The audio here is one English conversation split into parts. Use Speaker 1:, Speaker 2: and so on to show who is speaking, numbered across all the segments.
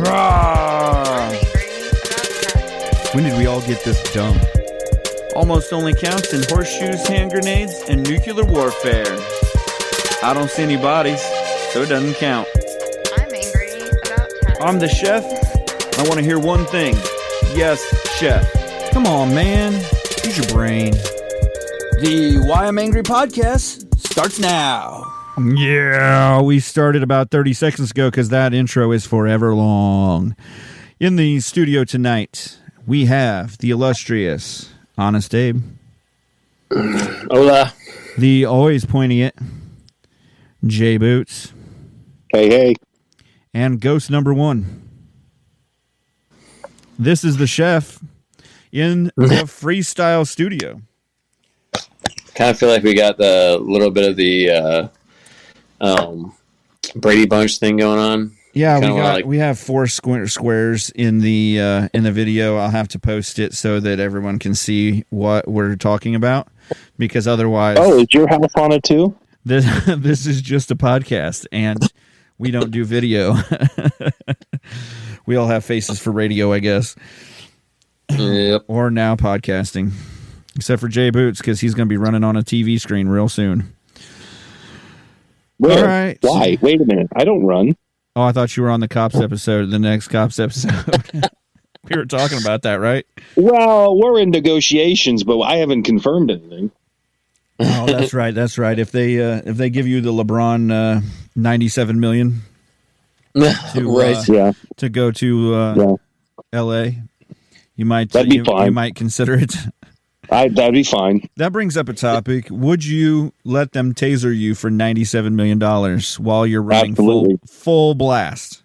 Speaker 1: Rawr. When did we all get this dumb? Almost only counts in horseshoes, hand grenades, and nuclear warfare. I don't see any bodies, so it doesn't count.
Speaker 2: I'm angry about tattoos.
Speaker 1: I'm the chef. I want to hear one thing. Yes, chef. Come on, man. Use your brain. The Why I'm Angry podcast starts now. Yeah, we started about 30 seconds ago because that intro is forever long. In the studio tonight, we have the illustrious Honest Abe.
Speaker 3: Hola.
Speaker 1: The always pointy it Jay Boots.
Speaker 3: Hey, hey.
Speaker 1: And ghost number one. This is the chef in the freestyle studio.
Speaker 3: Kind of feel like we got the little bit of the Brady Bunch thing going on.
Speaker 1: Yeah, we have four squares in the video. I'll have to post it so that everyone can see what we're talking about, because otherwise,
Speaker 4: is your house on it too?
Speaker 1: This is just a podcast, and we don't do video. We all have faces for radio, I guess.
Speaker 3: Yep.
Speaker 1: Or now podcasting, except for Jay Boots, because he's going to be running on a TV screen real soon.
Speaker 4: Where?
Speaker 1: All right.
Speaker 4: Why? Wait a minute. I don't run.
Speaker 1: Oh, I thought you were on the Cops episode, the next Cops episode. We were talking about that, right?
Speaker 4: Well, we're in negotiations, but I haven't confirmed anything.
Speaker 1: Oh, that's right. That's right. If they give you the LeBron $97 million to go to L.A., you might
Speaker 4: that'd be fine.
Speaker 1: You might consider it.
Speaker 4: That'd be fine.
Speaker 1: That brings up a topic. Would you let them taser you for $97 million while you're running full blast?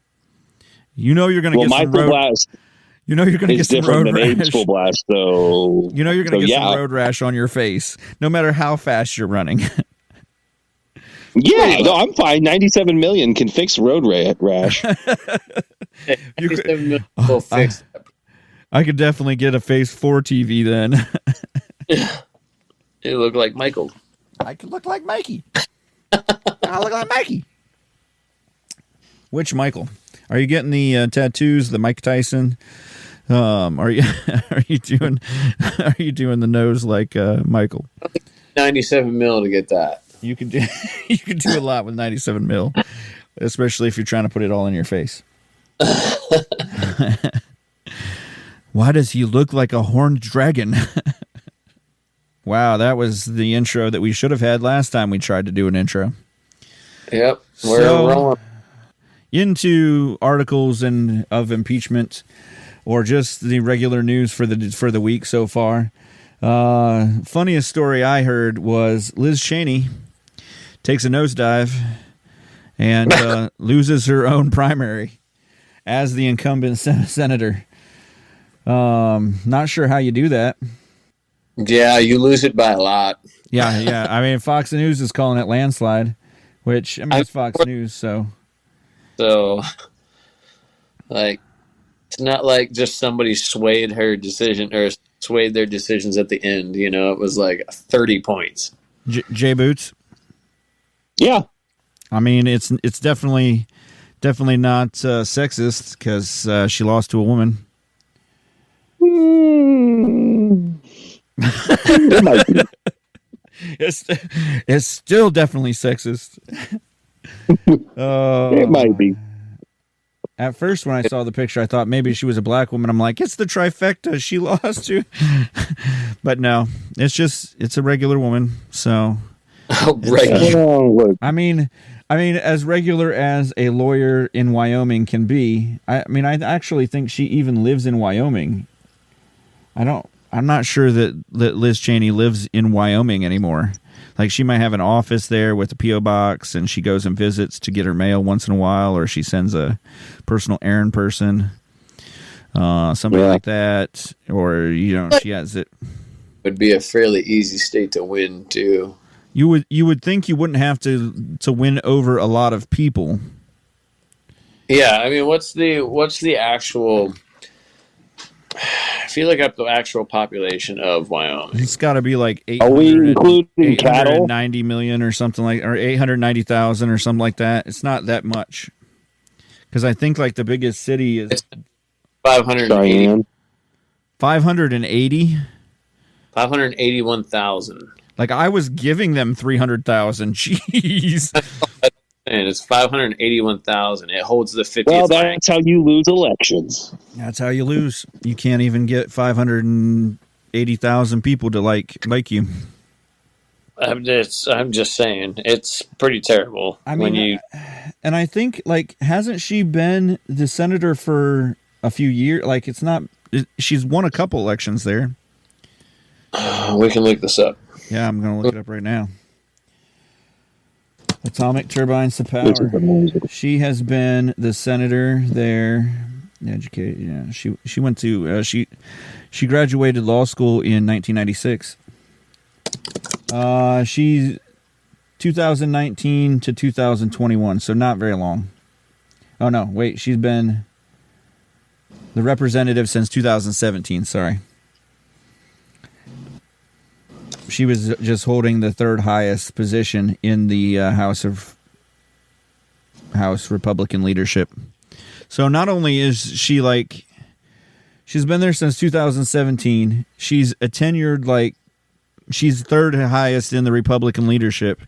Speaker 1: You know you're going to get some road blast. You know you're going to get some road rash.
Speaker 4: Full blast, so
Speaker 1: you know you're going to get some road rash on your face, no matter how fast you're running.
Speaker 4: Yeah, no, I'm fine. 97 million can fix road rash.
Speaker 3: 97 million will fix that.
Speaker 1: I could definitely get a Phase 4 TV then.
Speaker 3: You look like Michael.
Speaker 1: I could look like Mikey. I look like Mikey. Which Michael? Are you getting the tattoos, the Mike Tyson? Are you doing the nose like Michael?
Speaker 3: 97 mil to get that.
Speaker 1: You can do a lot with 97 mil, especially if you're trying to put it all in your face. Why does he look like a horned dragon? Wow, that was the intro that we should have had last time we tried to do an intro.
Speaker 3: Yep, we're rolling.
Speaker 1: Into articles of impeachment, or just the regular news for the week so far. Funniest story I heard was Liz Cheney takes a nosedive and loses her own primary as the incumbent senator. Not sure how you do that.
Speaker 3: Yeah, you lose it by a lot.
Speaker 1: Yeah. I mean, Fox News is calling it landslide, which, I mean, it's Fox News, so.
Speaker 3: So, like, it's not like just somebody swayed her decision or swayed their decisions at the end. You know, it was like 30 points.
Speaker 1: Jay Boots?
Speaker 4: Yeah.
Speaker 1: I mean, it's definitely not sexist because she lost to a woman.
Speaker 4: It might be.
Speaker 1: It's still definitely sexist.
Speaker 4: It might be.
Speaker 1: At first, when I saw the picture, I thought maybe she was a black woman. I'm like, it's the trifecta. She lost to, but no, it's a regular woman. So,
Speaker 3: regular.
Speaker 1: I mean, as regular as a lawyer in Wyoming can be. I mean, I actually think she even lives in Wyoming. I'm not sure that Liz Cheney lives in Wyoming anymore. Like, she might have an office there with a P.O. box, and she goes and visits to get her mail once in a while, or she sends a personal errand person, somebody like that, or, she has it.
Speaker 3: Would be a fairly easy state to win, too.
Speaker 1: You would think you wouldn't have to win over a lot of people.
Speaker 3: Yeah, I mean, what's the actual? I feel like up the actual population of Wyoming.
Speaker 1: It's got to be like 890 million or something like, or 890,000 or something like that. It's not that much Because I think like the biggest city is
Speaker 3: It's 580,
Speaker 4: Cheyenne.
Speaker 1: 580.
Speaker 3: 581,000.
Speaker 1: Like I was giving them 300,000. Jeez.
Speaker 3: And it's 581,000. It holds the 50th
Speaker 4: Well,
Speaker 3: rank.
Speaker 4: that's how you lose elections.
Speaker 1: That's how you lose. You can't even get 580,000 people to like you.
Speaker 3: I'm just saying, it's pretty terrible.
Speaker 1: I mean, and I think like hasn't she been the senator for a few years? Like it's not. She's won a couple elections there.
Speaker 3: We can look this up.
Speaker 1: Yeah, I'm going to look it up right now. Atomic turbines to
Speaker 4: Which
Speaker 1: power.
Speaker 4: is amazing.
Speaker 1: She has been the senator there. Educated. Yeah, she went to she graduated law school in 1996. She's 2019 to 2021, so not very long. Oh no, wait, she's been the representative since 2017. Sorry. She was just holding the third highest position in the House Republican leadership. So not only is she like, she's been there since 2017. She's a tenured, like, she's third highest in the Republican leadership,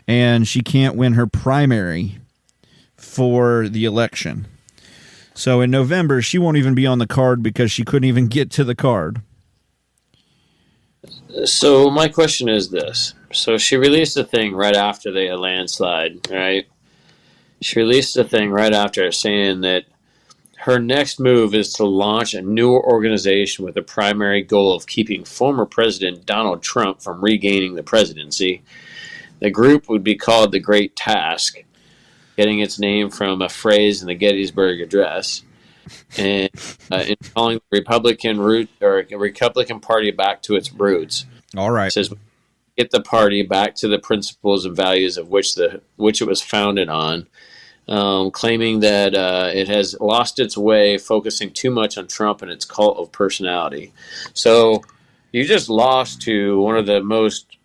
Speaker 1: and she can't win her primary for the election. So in November, she won't even be on the card because she couldn't even get to the card.
Speaker 3: So my question is this. So she released a thing right after the landslide, right? She released a thing right after saying that her next move is to launch a new organization with a primary goal of keeping former President Donald Trump from regaining the presidency. The group would be called the Great Task, getting its name from a phrase in the Gettysburg Address, and installing the Republican Party back to its roots.
Speaker 1: All right.
Speaker 3: It says, get the party back to the principles and values of which it was founded on, claiming that it has lost its way, focusing too much on Trump and its cult of personality. So you just lost to one of the most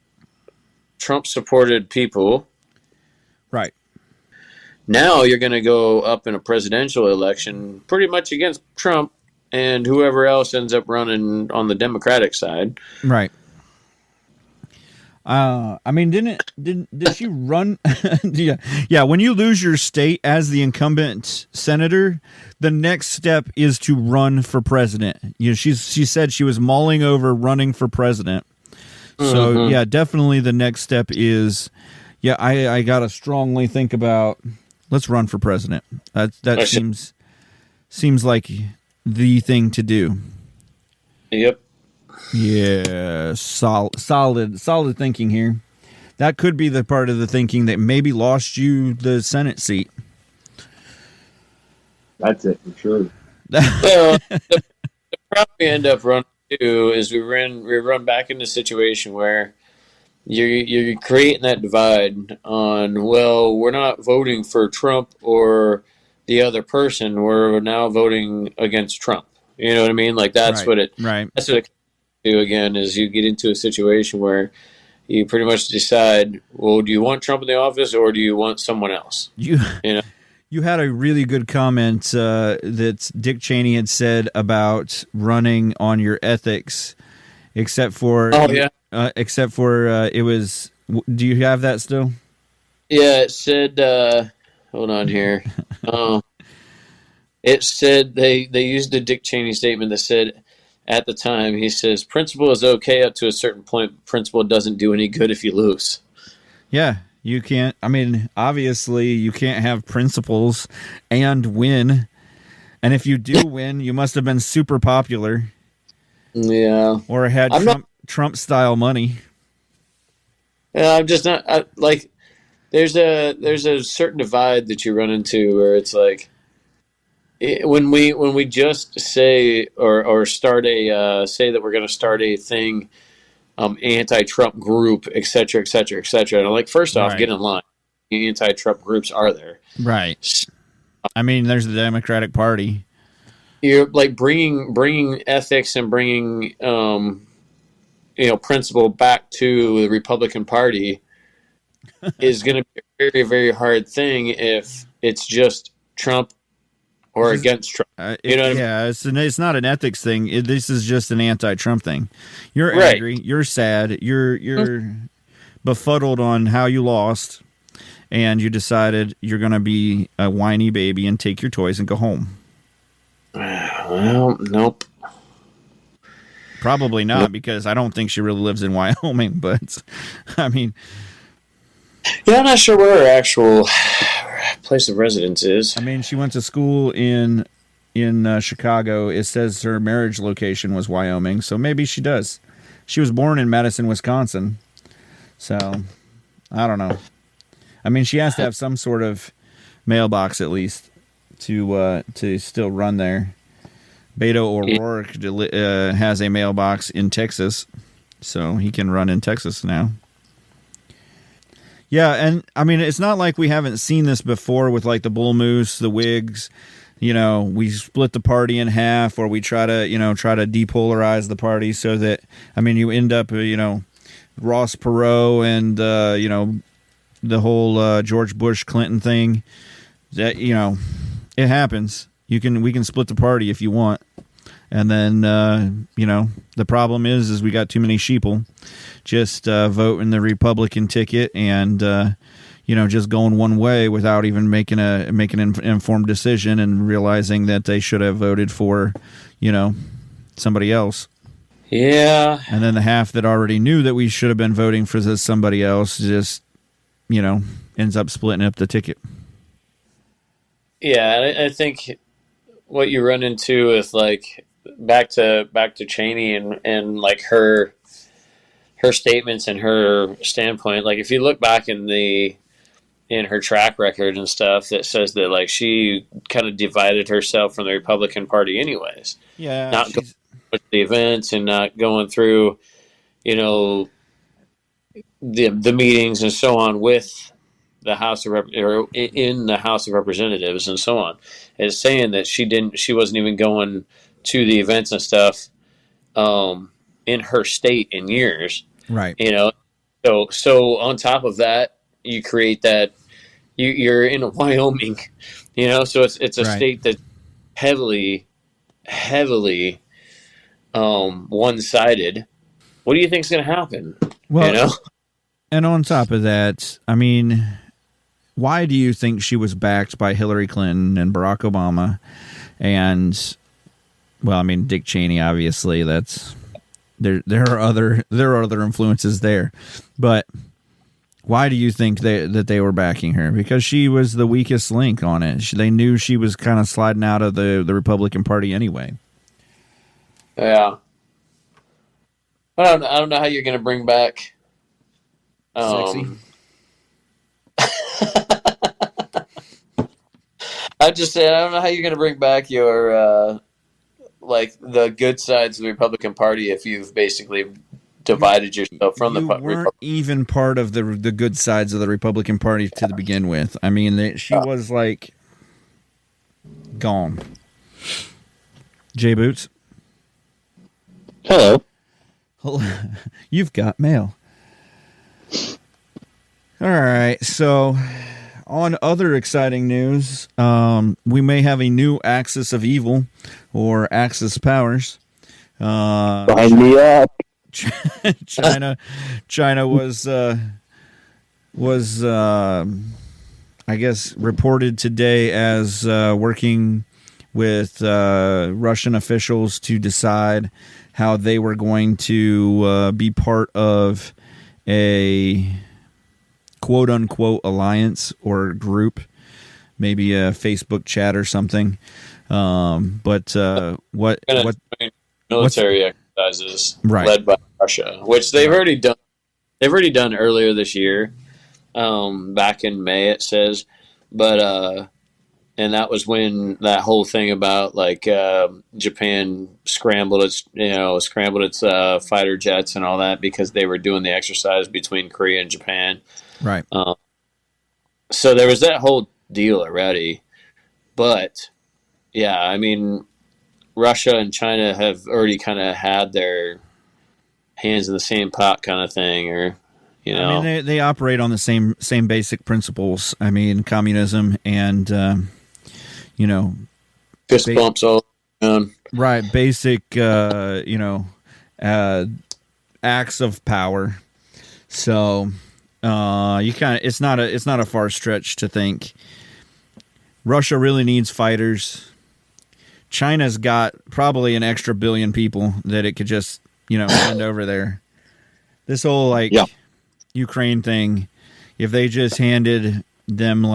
Speaker 3: Trump-supported people.
Speaker 1: Right.
Speaker 3: Now you're going to go up in a presidential election pretty much against Trump and whoever else ends up running on the Democratic side.
Speaker 1: Right. I mean, did she run? Yeah. When you lose your state as the incumbent senator, the next step is to run for president. You know, she said she was mulling over running for president. So yeah, definitely the next step is, yeah, I gotta strongly think about, let's run for president. That seems like the thing to do.
Speaker 3: Yep.
Speaker 1: Yeah, solid thinking here. That could be the part of the thinking that maybe lost you the Senate seat.
Speaker 4: That's it for sure.
Speaker 3: Well, the problem we end up running to is we run back into a situation where you're creating that divide on, well, we're not voting for Trump or the other person. We're now voting against Trump. You know what I mean? Like that's
Speaker 1: Right,
Speaker 3: what it.
Speaker 1: right.
Speaker 3: That's what it comes to again. Is you get into a situation where you pretty much decide, well, do you want Trump in the office or do you want someone else?
Speaker 1: You
Speaker 3: know.
Speaker 1: You had a really good comment that Dick Cheney had said about running on your ethics, except for it was. Do you have that still?
Speaker 3: Yeah, it said. Hold on here. It said they used a Dick Cheney statement that said, at the time, he says, principle is okay up to a certain point. Principle doesn't do any good if you lose.
Speaker 1: Yeah. You can't, I mean, obviously you can't have principles and win. And if you do win, you must have been super popular.
Speaker 3: Yeah.
Speaker 1: Or had Trump style money.
Speaker 3: Yeah, I'm just not like there's a certain divide that you run into where it's like when we just say or start a say that we're going to start a thing, anti-Trump group, et cetera, et cetera, et cetera. And I'm like, first off, get in line. Anti-Trump groups are there.
Speaker 1: Right. I mean, there's the Democratic Party.
Speaker 3: You're like bringing ethics and bringing, principle back to the Republican Party is going to be a very, very hard thing if it's just Trump or against Trump. You know what I mean?
Speaker 1: Yeah, it's not an ethics thing. This is just an anti-Trump thing. You're
Speaker 3: Right.
Speaker 1: angry. You're sad. You're befuddled on how you lost, and you decided you're going to be a whiny baby and take your toys and go home.
Speaker 3: Well, nope.
Speaker 1: Probably not, because I don't think she really lives in Wyoming. But I mean,
Speaker 3: yeah, I'm not sure where her actual place of residence is.
Speaker 1: I mean, she went to school in Chicago. It says her marriage location was Wyoming, so maybe she does. She was born in Madison, Wisconsin. So, I don't know. I mean, she has to have some sort of mailbox at least to still run there. Beto O'Rourke has a mailbox in Texas, so he can run in Texas now. Yeah, and I mean, it's not like we haven't seen this before with like the Bull Moose, the Whigs. You know, we split the party in half, or we try to depolarize the party so that, I mean, you end up, Ross Perot and, the whole George Bush Clinton thing. That, it happens. We can split the party if you want. And then, the problem is we got too many sheeple just voting the Republican ticket and, just going one way without even making an informed decision and realizing that they should have voted for, somebody else.
Speaker 3: Yeah.
Speaker 1: And then the half that already knew that we should have been voting for somebody else just, ends up splitting up the ticket.
Speaker 3: Yeah, I think what you run into with like back to Cheney and like her statements and her standpoint. Like if you look back in her track record and stuff, that says that like she kind of divided herself from the Republican Party, anyways.
Speaker 1: Yeah,
Speaker 3: not going to the events and not going through, the meetings and so on with the House of or in the House of Representatives and so on. It's saying that she wasn't even going to the events and stuff in her state in years.
Speaker 1: Right.
Speaker 3: So on top of that, you create that you're in Wyoming, so it's a state that's heavily one-sided. What do you think is going to happen?
Speaker 1: Well, and on top of that, I mean, why do you think she was backed by Hillary Clinton and Barack Obama and, well, I mean, Dick Cheney, obviously, that's there are other influences there, but why do you think that they were backing her? Because she was the weakest link on it. They knew she was kind of sliding out of the Republican Party anyway.
Speaker 3: Yeah. I don't know how you're going to bring back
Speaker 1: sexy.
Speaker 3: I just said I don't know how you're going to bring back your like the good sides of the Republican Party if you've basically divided yourself from
Speaker 1: you weren't even part of the good sides of the Republican Party to begin with. I mean, she was like gone. Jay Boots.
Speaker 4: Hello.
Speaker 1: You've got mail. All right, so on other exciting news, we may have a new axis of evil or Axis powers.
Speaker 4: Sign me up.
Speaker 1: China was I guess reported today as working with Russian officials to decide how they were going to be part of a quote unquote alliance or group, maybe a Facebook chat or something. But what
Speaker 3: military exercises
Speaker 1: right.
Speaker 3: led by Russia, which they've already done. They've already done earlier this year, back in May it says, but and that was when that whole thing about like Japan scrambled its fighter jets and all that because they were doing the exercise between Korea and Japan.
Speaker 1: Right.
Speaker 3: So there was that whole deal already, but yeah, I mean, Russia and China have already kind of had their hands in the same pot kind of thing, or
Speaker 1: I mean, they operate on the same basic principles. I mean, communism and
Speaker 3: Fist bumps all around.
Speaker 1: Right, basic, acts of power. So, it's not a far stretch to think Russia really needs fighters. China's got probably an extra billion people that it could just, send over there. This whole Ukraine thing, if they just handed them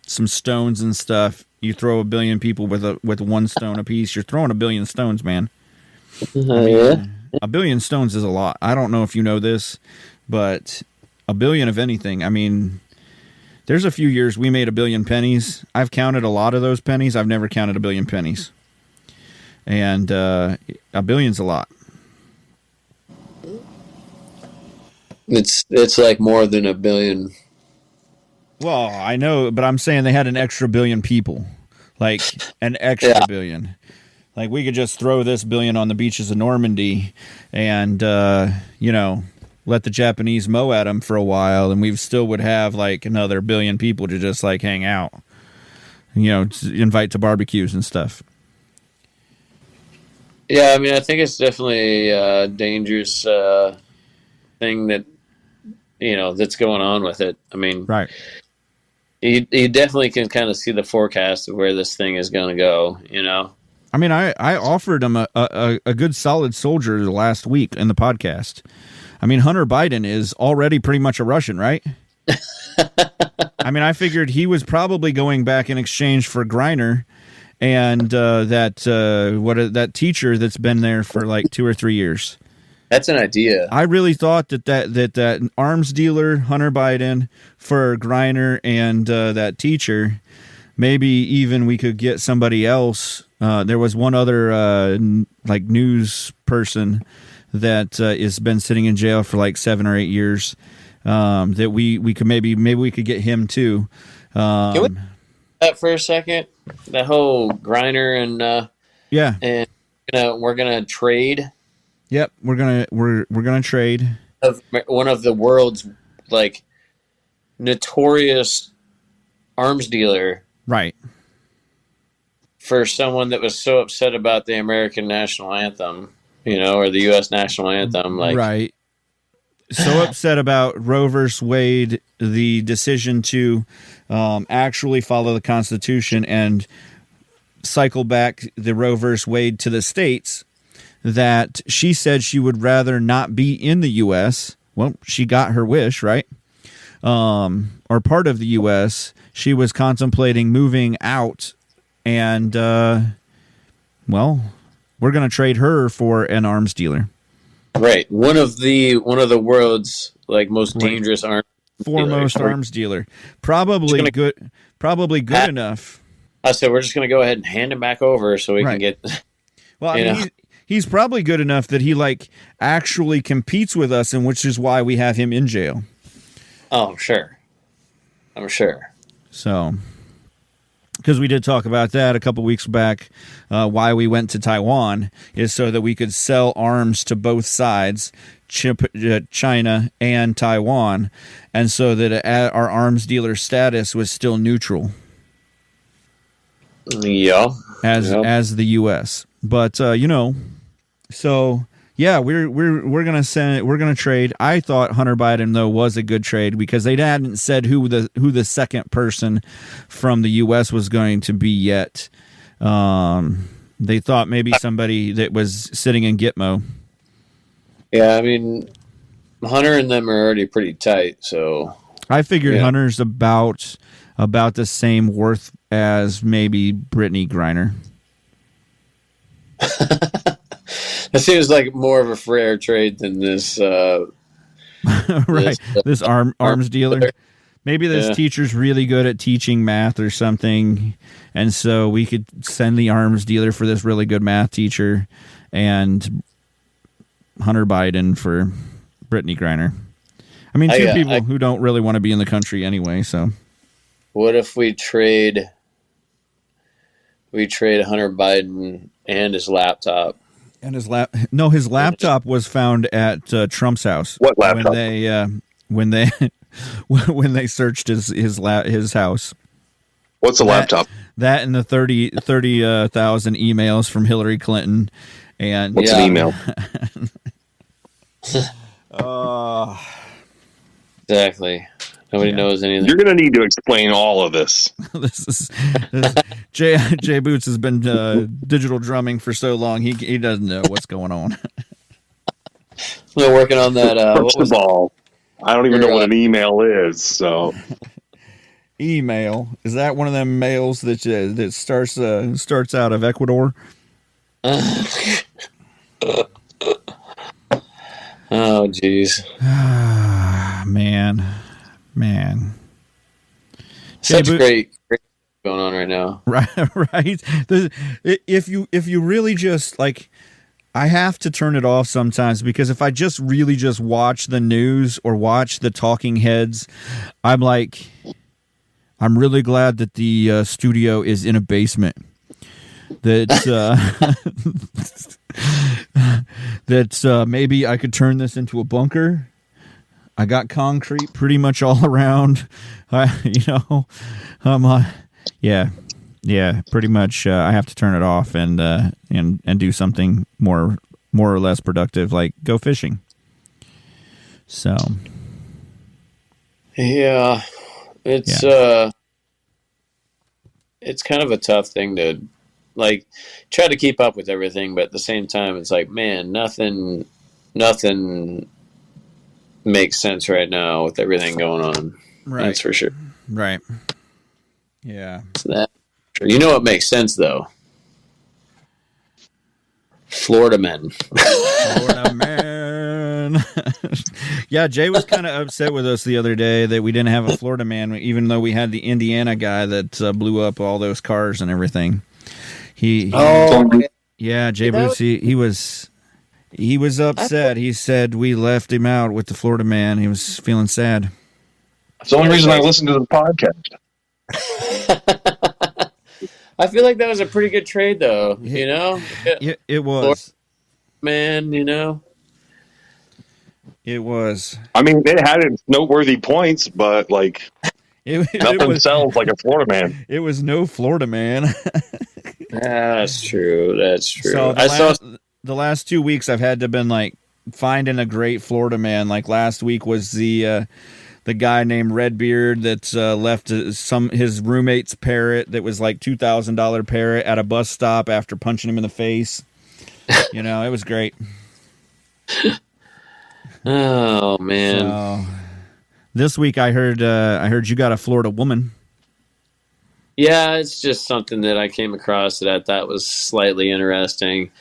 Speaker 1: some stones and stuff, you throw a billion people with one stone apiece, you're throwing a billion stones, man.
Speaker 3: Yeah.
Speaker 1: A billion stones is a lot. I don't know if you know this, but a billion of anything. I mean, there's a few years we made a billion pennies. I've counted a lot of those pennies. I've never counted a billion pennies. And a billion's a lot.
Speaker 3: It's like more than a billion.
Speaker 1: Well, I know, but I'm saying they had an extra billion people. Like an extra billion. Like we could just throw this billion on the beaches of Normandy and, let the Japanese mow at them for a while, and we still would have another billion people to just hang out, invite to barbecues and stuff.
Speaker 3: Yeah, I mean, I think it's definitely a dangerous thing that, that's going on with it. I mean,
Speaker 1: right.
Speaker 3: You definitely can kind of see the forecast of where this thing is going to go,
Speaker 1: I mean, I offered him a good solid soldier last week in the podcast. I mean, Hunter Biden is already pretty much a Russian, right? I mean, I figured he was probably going back in exchange for Griner and that teacher that's been there for 2 or 3 years.
Speaker 3: That's an idea.
Speaker 1: I really thought that arms dealer Hunter Biden for Griner and that teacher, maybe even we could get somebody else. There was one other news person that has been sitting in jail for 7 or 8 years. That we could maybe we could get him too.
Speaker 3: Can we that for a second? That whole Griner and we're gonna trade.
Speaker 1: Yep, we're gonna trade
Speaker 3: one of the world's notorious arms dealer,
Speaker 1: right?
Speaker 3: For someone that was so upset about the American national anthem, or the U.S. national anthem,
Speaker 1: right. So upset about Roe versus Wade, the decision to actually follow the Constitution and cycle back the Roe versus Wade to the states, that she said she would rather not be in the U.S. Well, she got her wish, right? Or part of the U.S. She was contemplating moving out, and we're going to trade her for an arms dealer.
Speaker 3: Right, one of the world's most dangerous
Speaker 1: foremost arms dealer. Probably good enough.
Speaker 3: I said we're just going to go ahead and hand him back over so we can get.
Speaker 1: Well, I mean, he's probably good enough that he actually competes with us, and which is why we have him in jail.
Speaker 3: Oh, I'm sure.
Speaker 1: So, because we did talk about that a couple weeks back, why we went to Taiwan is so that we could sell arms to both sides, China and Taiwan, and so that our arms dealer status was still neutral.
Speaker 3: Yeah.
Speaker 1: As the U.S. But so yeah, we're gonna trade. I thought Hunter Biden though was a good trade because they hadn't said who the second person from the U.S. was going to be yet. They thought maybe somebody that was sitting in Gitmo.
Speaker 3: Yeah, I mean, Hunter and them are already pretty tight, so
Speaker 1: I figured Hunter's about the same worth as maybe Brittany Griner.
Speaker 3: That seems like more of a fair trade than this.
Speaker 1: Right, this arms dealer. Maybe this teacher's really good at teaching math or something, and so we could send the arms dealer for this really good math teacher, and Hunter Biden for Brittany Griner. I mean, two people who don't really want to be in the country anyway. So,
Speaker 3: what if we trade Hunter Biden and his laptop?
Speaker 1: And his laptop was found at Trump's house.
Speaker 4: What laptop?
Speaker 1: When they searched his house.
Speaker 4: What's a laptop?
Speaker 1: That and the 30,000 emails from Hillary Clinton. And
Speaker 4: What's an email?
Speaker 3: Exactly. Nobody knows anything.
Speaker 4: You're going to need to explain all of this.
Speaker 1: this Jay Boots has been digital drumming for so long, he doesn't know what's going on.
Speaker 3: We're working on that.
Speaker 4: First of all, I don't even know what an email is. So,
Speaker 1: email, is that one of them mails that starts out of Ecuador?
Speaker 3: Oh, jeez.
Speaker 1: Man.
Speaker 3: Such great going on right now.
Speaker 1: Right. If you really just like, I have to turn it off sometimes, because if I just really just watch the news or watch the talking heads, I'm like, I'm really glad that the studio is in a basement. That maybe I could turn this into a bunker. I got concrete pretty much all around. Yeah, pretty much. I have to turn it off and do something more or less productive, like go fishing. So,
Speaker 3: yeah, it's kind of a tough thing to like try to keep up with everything, but at the same time, it's like, man, nothing makes sense right now with everything going on.
Speaker 1: Right.
Speaker 3: That's for sure.
Speaker 1: Right. Yeah.
Speaker 3: So that, you know what makes sense though? Florida men.
Speaker 1: Florida man. Yeah, Jay was kind of upset with us the other day that we didn't have a Florida man, even though we had the Indiana guy that blew up all those cars and everything. Jay Boots, he was upset. He said we left him out with the Florida man. He was feeling sad.
Speaker 4: It's the only reason I listen to the podcast.
Speaker 3: I feel like that was a pretty good trade, though. You know,
Speaker 1: it was.
Speaker 3: Man, you know,
Speaker 1: it was.
Speaker 4: I mean, it had its noteworthy points, but like nothing sells like a Florida man.
Speaker 1: It was no Florida man.
Speaker 3: That's true.
Speaker 1: So the last 2 weeks I've had to been like finding a great Florida man. Like last week was the guy named Redbeard that left his roommate's parrot that was like $2,000 parrot at a bus stop after punching him in the face. You know, it was great.
Speaker 3: Oh man!
Speaker 1: So, this week I heard you got a Florida woman.
Speaker 3: Yeah, it's just something that I came across that I thought was slightly interesting.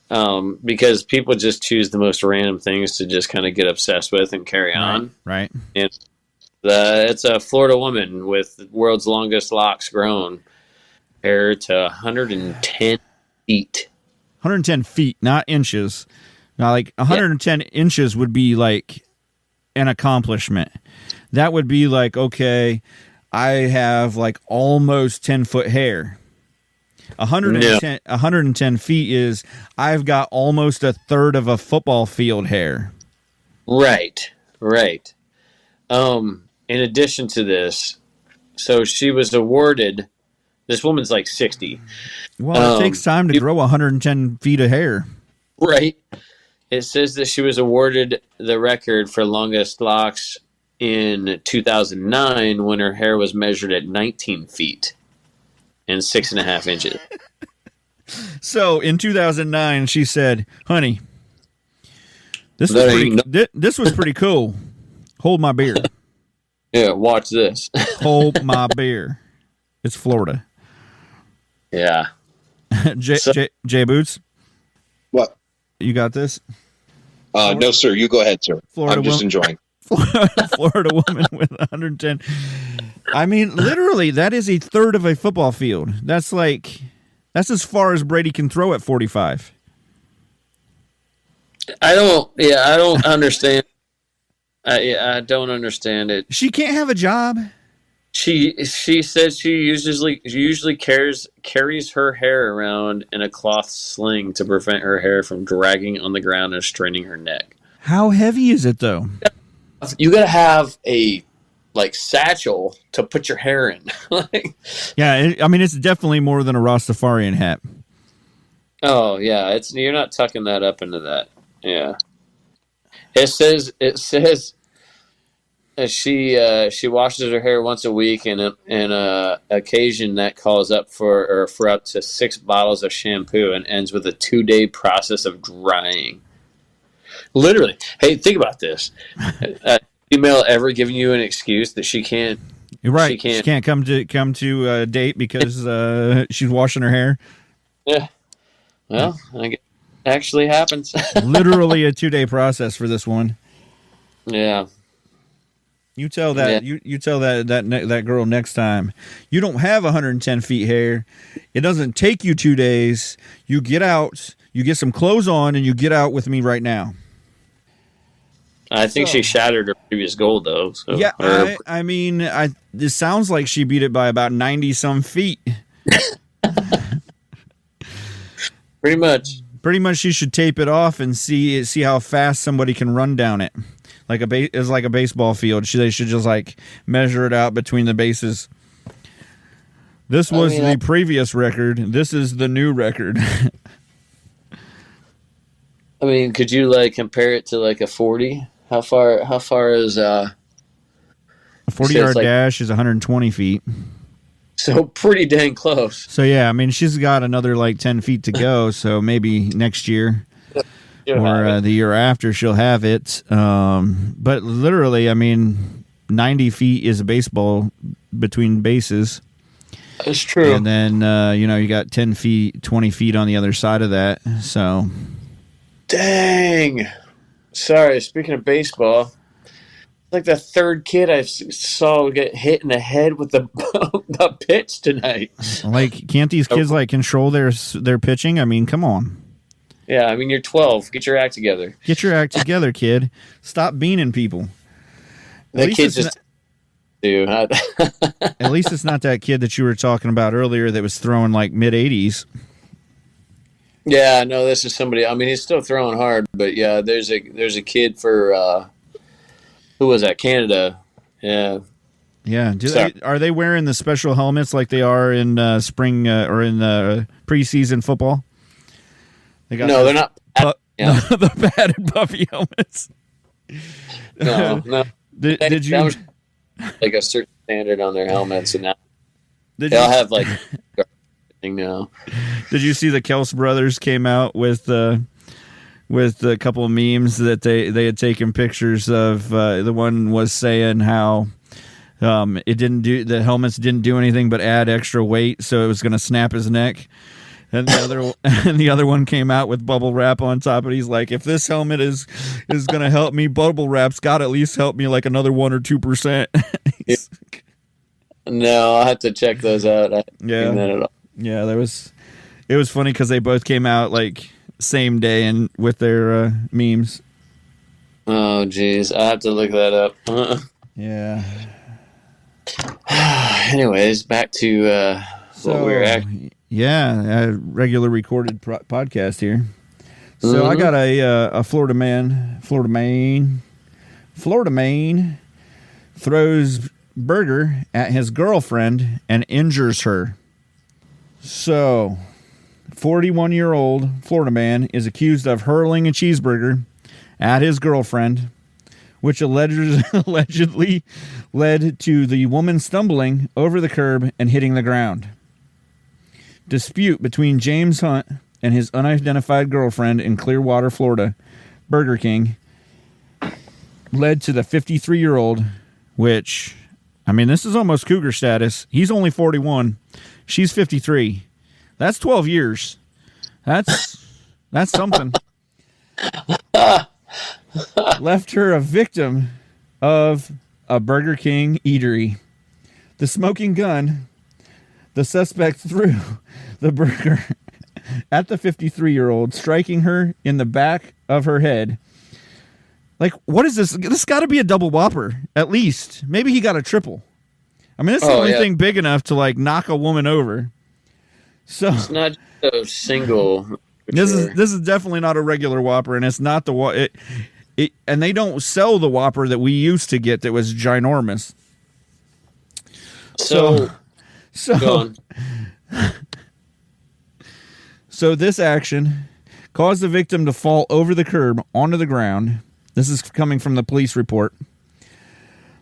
Speaker 3: Because people just choose the most random things to just kind of get obsessed with and carry on.
Speaker 1: Right.
Speaker 3: And it's a Florida woman with the world's longest locks grown, compared to 110 feet.
Speaker 1: 110 feet, not inches. Now, like 110 inches would be like an accomplishment. That would be like, okay, I have like almost 10-foot hair. 110 feet is I've got almost a third of a football field hair.
Speaker 3: Right. In addition to this, so she was awarded. This woman's like 60.
Speaker 1: Well, it takes time to grow 110 feet of hair.
Speaker 3: Right. It says that she was awarded the record for longest locks in 2009 when her hair was measured at 19 feet and 6.5 inches.
Speaker 1: So in 2009, she said, "Honey, this was pretty cool. Hold my beer."
Speaker 3: Yeah, watch this.
Speaker 1: Hold my beer. It's Florida.
Speaker 3: Yeah.
Speaker 1: Jay Boots,
Speaker 4: what?
Speaker 1: You got this?
Speaker 4: No, sir. You go ahead, sir. I'm just enjoying.
Speaker 1: Florida woman with 110. I mean, literally, that is a third of a football field. That's as far as Brady can throw at 45.
Speaker 3: I don't understand. I don't understand it.
Speaker 1: She can't have a job.
Speaker 3: She says she usually carries her hair around in a cloth sling to prevent her hair from dragging on the ground and straining her neck.
Speaker 1: How heavy is it though?
Speaker 3: You gotta have a like satchel to put your hair in. Like,
Speaker 1: yeah, I mean, it's definitely more than a Rastafarian hat.
Speaker 3: oh yeah, you're not tucking that up into that. Yeah, it says she washes her hair once a week, and occasion that calls up for up to 6 bottles of shampoo, and ends with a 2-day process of drying. Literally, hey, think about this. Female ever giving you an excuse that she can't?
Speaker 1: You're right. She can't come to a date because she's washing her hair.
Speaker 3: Yeah. Well, I guess it actually happens.
Speaker 1: Literally a 2-day process for this one.
Speaker 3: Yeah.
Speaker 1: You tell that you tell that girl next time. You don't have 110 feet hair. It doesn't take you 2 days. You get out. You get some clothes on, and you get out with me right now.
Speaker 3: I think she shattered her previous goal, though. So,
Speaker 1: yeah, I mean, this sounds like she beat it by about 90-some feet.
Speaker 3: Pretty much.
Speaker 1: Pretty much, she should tape it off and see how fast somebody can run down it. It's like a baseball field. They should just like measure it out between the bases. This was the previous record. This is the new record.
Speaker 3: I mean, could you like compare it to like a 40? How far is
Speaker 1: a 40-yard dash is 120 feet.
Speaker 3: So pretty dang close.
Speaker 1: So yeah, I mean, she's got another like 10 feet to go. So maybe next year or the year after she'll have it. But literally, I mean, 90 feet is a baseball between bases.
Speaker 3: That's true.
Speaker 1: And then you got 10 feet, 20 feet on the other side of that. So.
Speaker 3: Dang. Sorry, speaking of baseball, like the third kid I saw get hit in the head with the pitch tonight.
Speaker 1: Like, can't these kids like control their pitching? I mean, come on.
Speaker 3: Yeah, I mean, you're 12. Get your act together.
Speaker 1: Get your act together, kid. Stop beaning people.
Speaker 3: The kid just do.
Speaker 1: At least it's not that kid that you were talking about earlier that was throwing like mid-80s.
Speaker 3: Yeah, no, this is somebody. I mean, he's still throwing hard, but yeah, there's a kid for who was that? Canada. Yeah.
Speaker 1: Yeah. Are they wearing the special helmets like they are in spring or in preseason football?
Speaker 3: They're not.
Speaker 1: No, the padded puffy helmets.
Speaker 3: No.
Speaker 1: Did you
Speaker 3: like a certain standard on their helmets, and now
Speaker 1: they'll
Speaker 3: have like. Now.
Speaker 1: Did you see the Kels brothers came out with a couple of memes that they had taken pictures of? The one was saying how the helmets didn't do anything but add extra weight, so it was going to snap his neck. And the other one came out with bubble wrap on top, and he's like, if this helmet is going to help me, bubble wrap's got to at least help me like another 1 or 2%.
Speaker 3: No, I'll have to check those out. I haven't seen that at all.
Speaker 1: Yeah, it was funny because they both came out like same day and with their memes.
Speaker 3: Oh, geez, I have to look that up.
Speaker 1: Yeah.
Speaker 3: Anyways, back to what we were at.
Speaker 1: Yeah, a regular recorded podcast here. So I got a Florida Maine throws burger at his girlfriend and injures her. So, 41-year-old Florida man is accused of hurling a cheeseburger at his girlfriend, which allegedly led to the woman stumbling over the curb and hitting the ground. Dispute between James Hunt and his unidentified girlfriend in Clearwater, Florida, Burger King, led to the 53-year-old, which, I mean, this is almost cougar status. He's only 41. She's 53. That's 12 years. That's something. Left her a victim of a Burger King eatery. The smoking gun, the suspect threw the burger at the 53-year-old, striking her in the back of her head. Like, what is this? This got to be a double whopper, at least. Maybe he got a triple. I mean, it's the only thing big enough to like knock a woman over. So
Speaker 3: it's not just a single.
Speaker 1: This is definitely not a regular Whopper, and it's not the and they don't sell the Whopper that we used to get that was ginormous.
Speaker 3: So go on.
Speaker 1: So this action caused the victim to fall over the curb onto the ground. This is coming from the police report.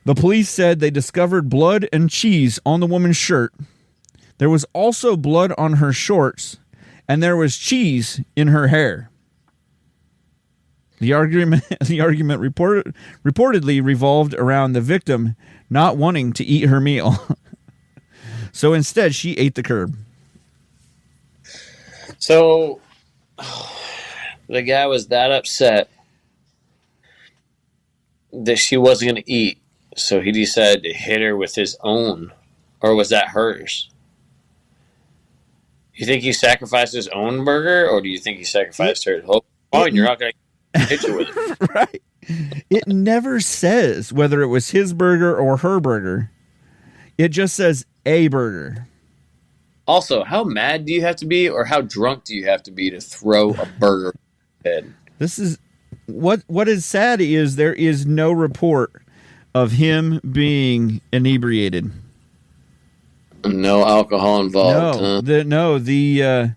Speaker 1: The police said they discovered blood and cheese on the woman's shirt. There was also blood on her shorts, and there was cheese in her hair. The argument reportedly revolved around the victim not wanting to eat her meal. So instead, she ate the curb.
Speaker 3: So the guy was that upset that she wasn't going to eat, so he decided to hit her with his own, or was that hers? You think he sacrificed his own burger, or do you think he sacrificed hers? Oh, and you're not going to hit you with it.
Speaker 1: Right. It never says whether it was his burger or her burger. It just says a burger.
Speaker 3: Also, how mad do you have to be, or how drunk do you have to be to throw a burger in your head?
Speaker 1: This is what is sad is there is no report of him being inebriated.
Speaker 3: No alcohol involved.
Speaker 1: The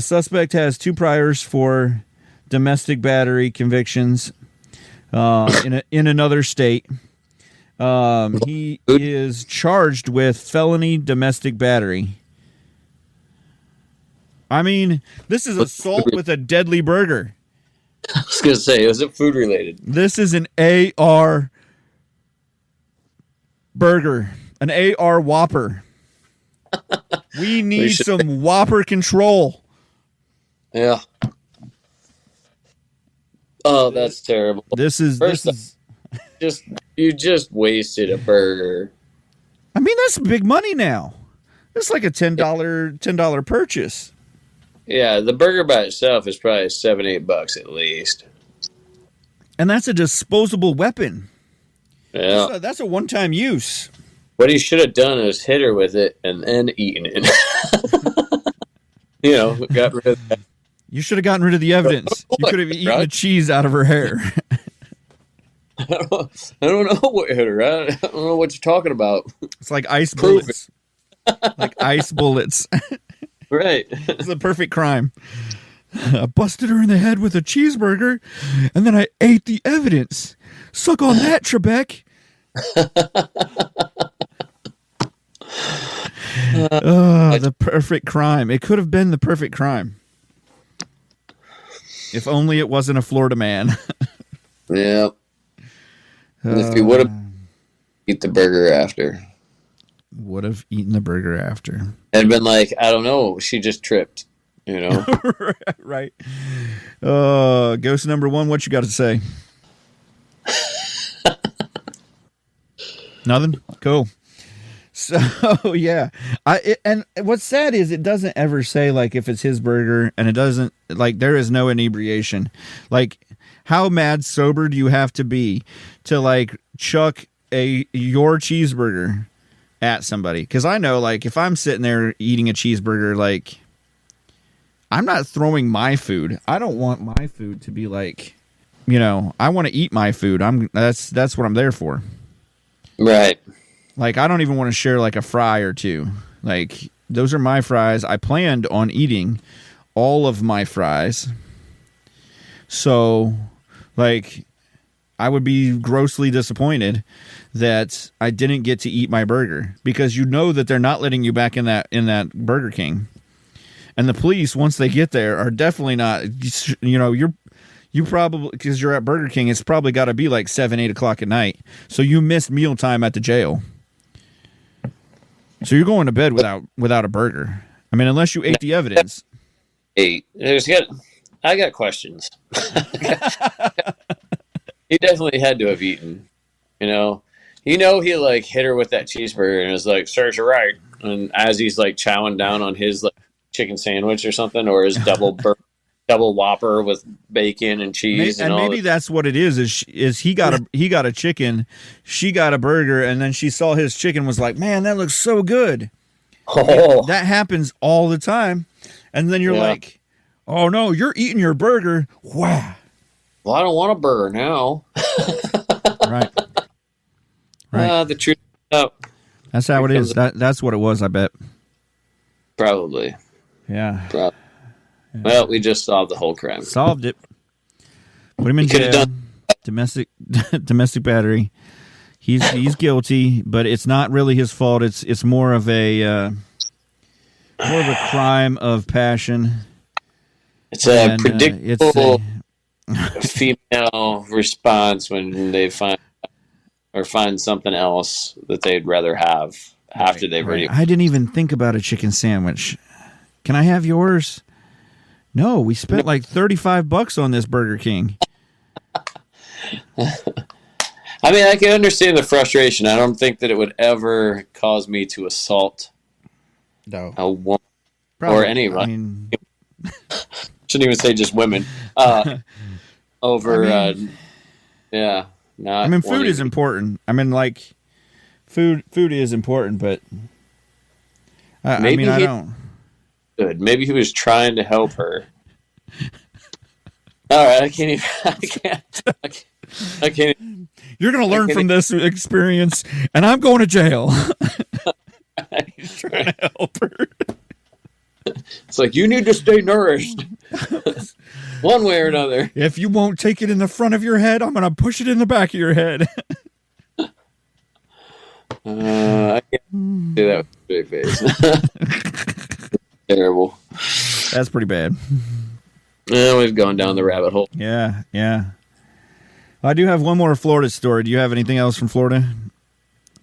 Speaker 1: suspect has 2 priors for domestic battery convictions in another state. He is charged with felony domestic battery. I mean, this is assault with a deadly burger.
Speaker 3: I was going to say, is it food related?
Speaker 1: This is an AR burger, an AR Whopper. We need some Whopper control.
Speaker 3: Yeah. Oh, that's terrible. You just wasted a burger.
Speaker 1: I mean, that's big money now. It's like a $10 purchase.
Speaker 3: Yeah, the burger by itself is probably $7-8 at least.
Speaker 1: And that's a disposable weapon.
Speaker 3: Yeah.
Speaker 1: That's a one-time use.
Speaker 3: What he should have done is hit her with it and then eaten it. Got rid of that.
Speaker 1: You should have gotten rid of the evidence. You could have eaten the cheese out of her hair.
Speaker 3: I don't know what hit her. I don't know what you're talking about.
Speaker 1: It's like ice bullets. Like ice bullets.
Speaker 3: Right.
Speaker 1: It's the perfect crime. I busted her in the head with a cheeseburger, and then I ate the evidence. Suck on that, Trebek. The perfect crime. It could have been the perfect crime. If only it wasn't a Florida man.
Speaker 3: Yeah. If he would have eat the burger after.
Speaker 1: Would have eaten the burger after.
Speaker 3: And been like, I don't know, she just tripped,
Speaker 1: Right. Ghost number 1, what you got to say? Nothing? Cool. So, yeah. And what's sad is it doesn't ever say, like, if it's his burger, and it doesn't, like, there is no inebriation. Like, how mad sober do you have to be to, like, chuck your cheeseburger at somebody? Because I know, like, if I'm sitting there eating a cheeseburger, like, I'm not throwing my food. I don't want my food to be like, I want to eat my food. That's what I'm there for.
Speaker 3: Right.
Speaker 1: Like, I don't even want to share, like, a fry or two. Like, those are my fries. I planned on eating all of my fries. So, like, I would be grossly disappointed that I didn't get to eat my burger, because that they're not letting you back in that Burger King. And the police, once they get there, are definitely not, you probably, because you're at Burger King, it's probably got to be like 7-8 o'clock at night. So you missed mealtime at the jail. So you're going to bed without a burger. I mean, unless you ate the evidence.
Speaker 3: I got questions. He definitely had to have eaten. He like hit her with that cheeseburger and was like, "Serves you right." And as he's like chowing down on his like chicken sandwich or something, or his double Whopper with bacon and cheese,
Speaker 1: maybe that's what it is. Is he got a chicken, she got a burger, and then she saw his chicken, was like, "Man, that looks so good."
Speaker 3: Oh.
Speaker 1: That happens all the time, and then you're like, "Oh no, you're eating your burger." Wow.
Speaker 3: Well, I don't want a burger now.
Speaker 1: Right.
Speaker 3: The truth is out.
Speaker 1: That's how it is. That's what it was, I bet.
Speaker 3: Probably.
Speaker 1: Yeah.
Speaker 3: Yeah. Well, we just solved the whole crime.
Speaker 1: Solved it. Put him in jail. Domestic battery. He's guilty, but it's not really his fault. It's more of a crime of passion.
Speaker 3: It's a predictable female response when they find something else that they'd rather have after they've already.
Speaker 1: I didn't even think about a chicken sandwich. Can I have yours? No, we spent like $35 on this Burger King.
Speaker 3: I mean, I can understand the frustration. I don't think that it would ever cause me to assault a woman or anyone.
Speaker 1: I mean,
Speaker 3: shouldn't even say just women. Over, yeah. Not
Speaker 1: I mean, food is important. I mean, like, food is important, but I don't.
Speaker 3: Good. Maybe he was trying to help her. All right, I can't even.
Speaker 1: You're going to learn from this experience, and I'm going to jail. He's trying to help her.
Speaker 3: It's like, you need to stay nourished. One way or another.
Speaker 1: If you won't take it in the front of your head, I'm going to push it in the back of your head.
Speaker 3: I can't do that with a big face. Terrible.
Speaker 1: That's pretty bad.
Speaker 3: Yeah, we've gone down the rabbit hole.
Speaker 1: Yeah. I do have one more Florida story. Do you have anything else from Florida?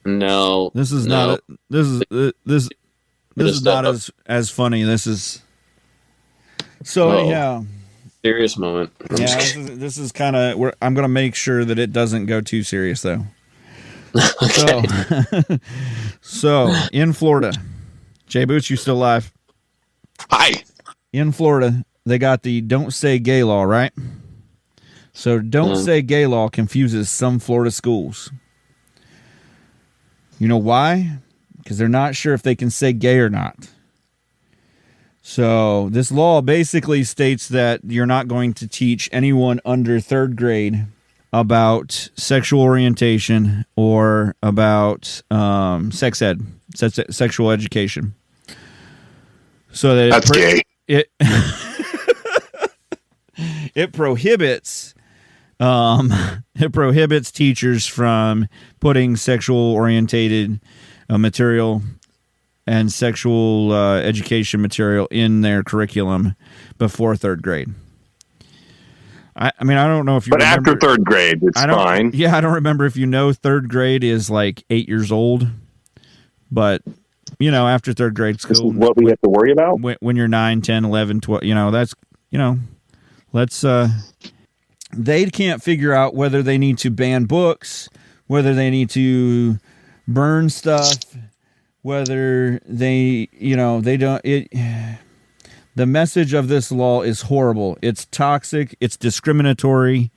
Speaker 3: No.
Speaker 1: This is not as funny. This is anyhow.
Speaker 3: Serious moment.
Speaker 1: Yeah, this is kind of. I'm going to make sure that it doesn't go too serious though.
Speaker 3: Okay.
Speaker 1: So in Florida, Jay Boots, you still alive?
Speaker 4: Hi.
Speaker 1: In Florida, they got the "Don't Say Gay" law, right? So "Don't Say Gay" law confuses some Florida schools. You know why? Because they're not sure if they can say gay or not. So this law basically states that you're not going to teach anyone under 3rd grade about sexual orientation or about sex ed, sexual education. So that's
Speaker 4: gay.
Speaker 1: It prohibits teachers from putting sexual orientated material and sexual education material in their curriculum before 3rd grade. I mean, I don't know if you remember.
Speaker 4: After 3rd grade, it's fine.
Speaker 1: Yeah, I don't remember if you know 3rd grade is like 8 years old. But, after 3rd grade school.
Speaker 4: This is what we have to worry about?
Speaker 1: When you're 9, 10, 11, 12, that's, they can't figure out whether they need to ban books, whether they need to burn stuff, whether they don't. The message of this law is horrible. It's toxic. It's discriminatory.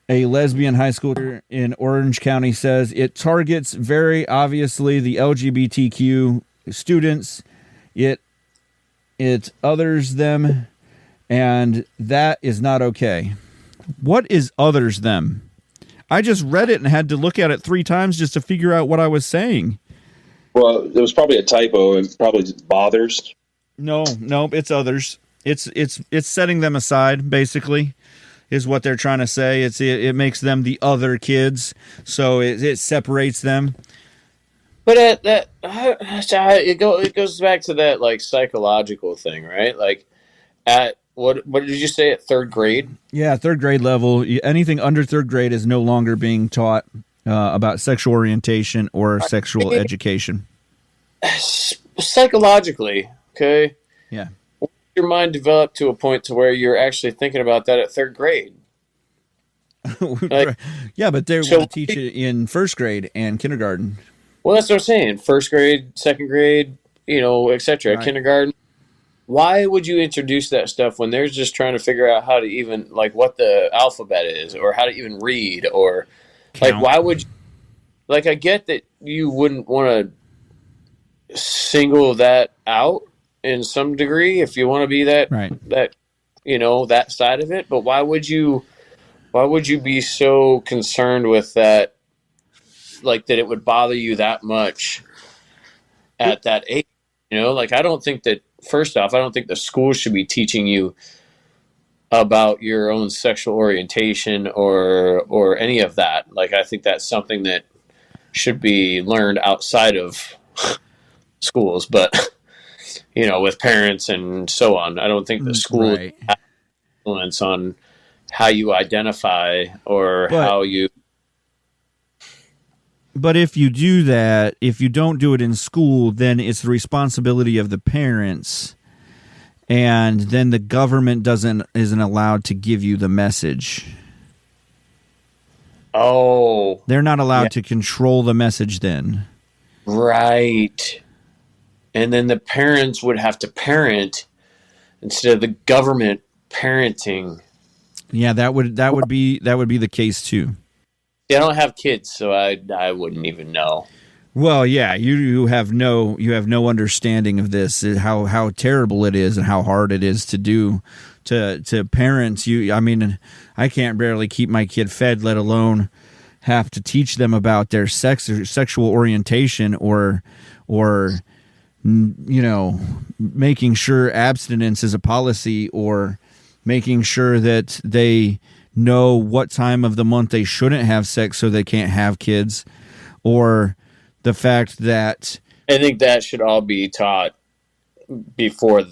Speaker 1: A lesbian high schooler in Orange County says it targets very obviously the LGBTQ students. It others them, and that is not okay. What is others them? I just read it and had to look at it 3 times just to figure out what I was saying.
Speaker 4: Well, it was probably a typo. It probably bothers.
Speaker 1: No, it's others. It's setting them aside, basically, is what they're trying to say. It makes them the other kids, so it separates them.
Speaker 3: But it goes back to that like psychological thing, right? Like at what did you say at 3rd grade?
Speaker 1: Yeah, 3rd grade level. Anything under 3rd grade is no longer being taught about sexual orientation or sexual education.
Speaker 3: Psychologically, okay?
Speaker 1: Yeah.
Speaker 3: Your mind developed to a point to where you're actually thinking about that at 3rd grade.
Speaker 1: Yeah, but they're going to teach it in 1st grade and kindergarten.
Speaker 3: Well, that's what I'm saying. 1st grade, 2nd grade, etc. Right. Kindergarten. Why would you introduce that stuff when they're just trying to figure out how to even, like, what the alphabet is or how to even read or, count. Like, why would you, like, I get that you wouldn't want to single that out in some degree if you want to be that,
Speaker 1: right.
Speaker 3: that, that side of it. But why would you be so concerned with that, like, that it would bother you that much at that age. Like I don't think that. First off, I don't think the school should be teaching you about your own sexual orientation or any of that. Like I think that's something that should be learned outside of schools, but with parents and so on. I don't think the school
Speaker 1: right.
Speaker 3: has influence on how you identify or how you.
Speaker 1: But if you do that, if you don't do it in school, then it's the responsibility of the parents, and then the government isn't allowed to give you the message.
Speaker 3: Oh,
Speaker 1: they're not allowed to control the message then.
Speaker 3: Right. And then the parents would have to parent instead of the government parenting.
Speaker 1: Yeah, that would be the case too.
Speaker 3: I don't have kids, so I wouldn't even know.
Speaker 1: Well, yeah, you have no understanding of this, how terrible it is and how hard it is to do to parents. I mean, I can't barely keep my kid fed, let alone have to teach them about their sexual orientation or making sure abstinence is a policy, or making sure that they know what time of the month they shouldn't have sex so they can't have kids, or the fact that
Speaker 3: I think that should all be taught before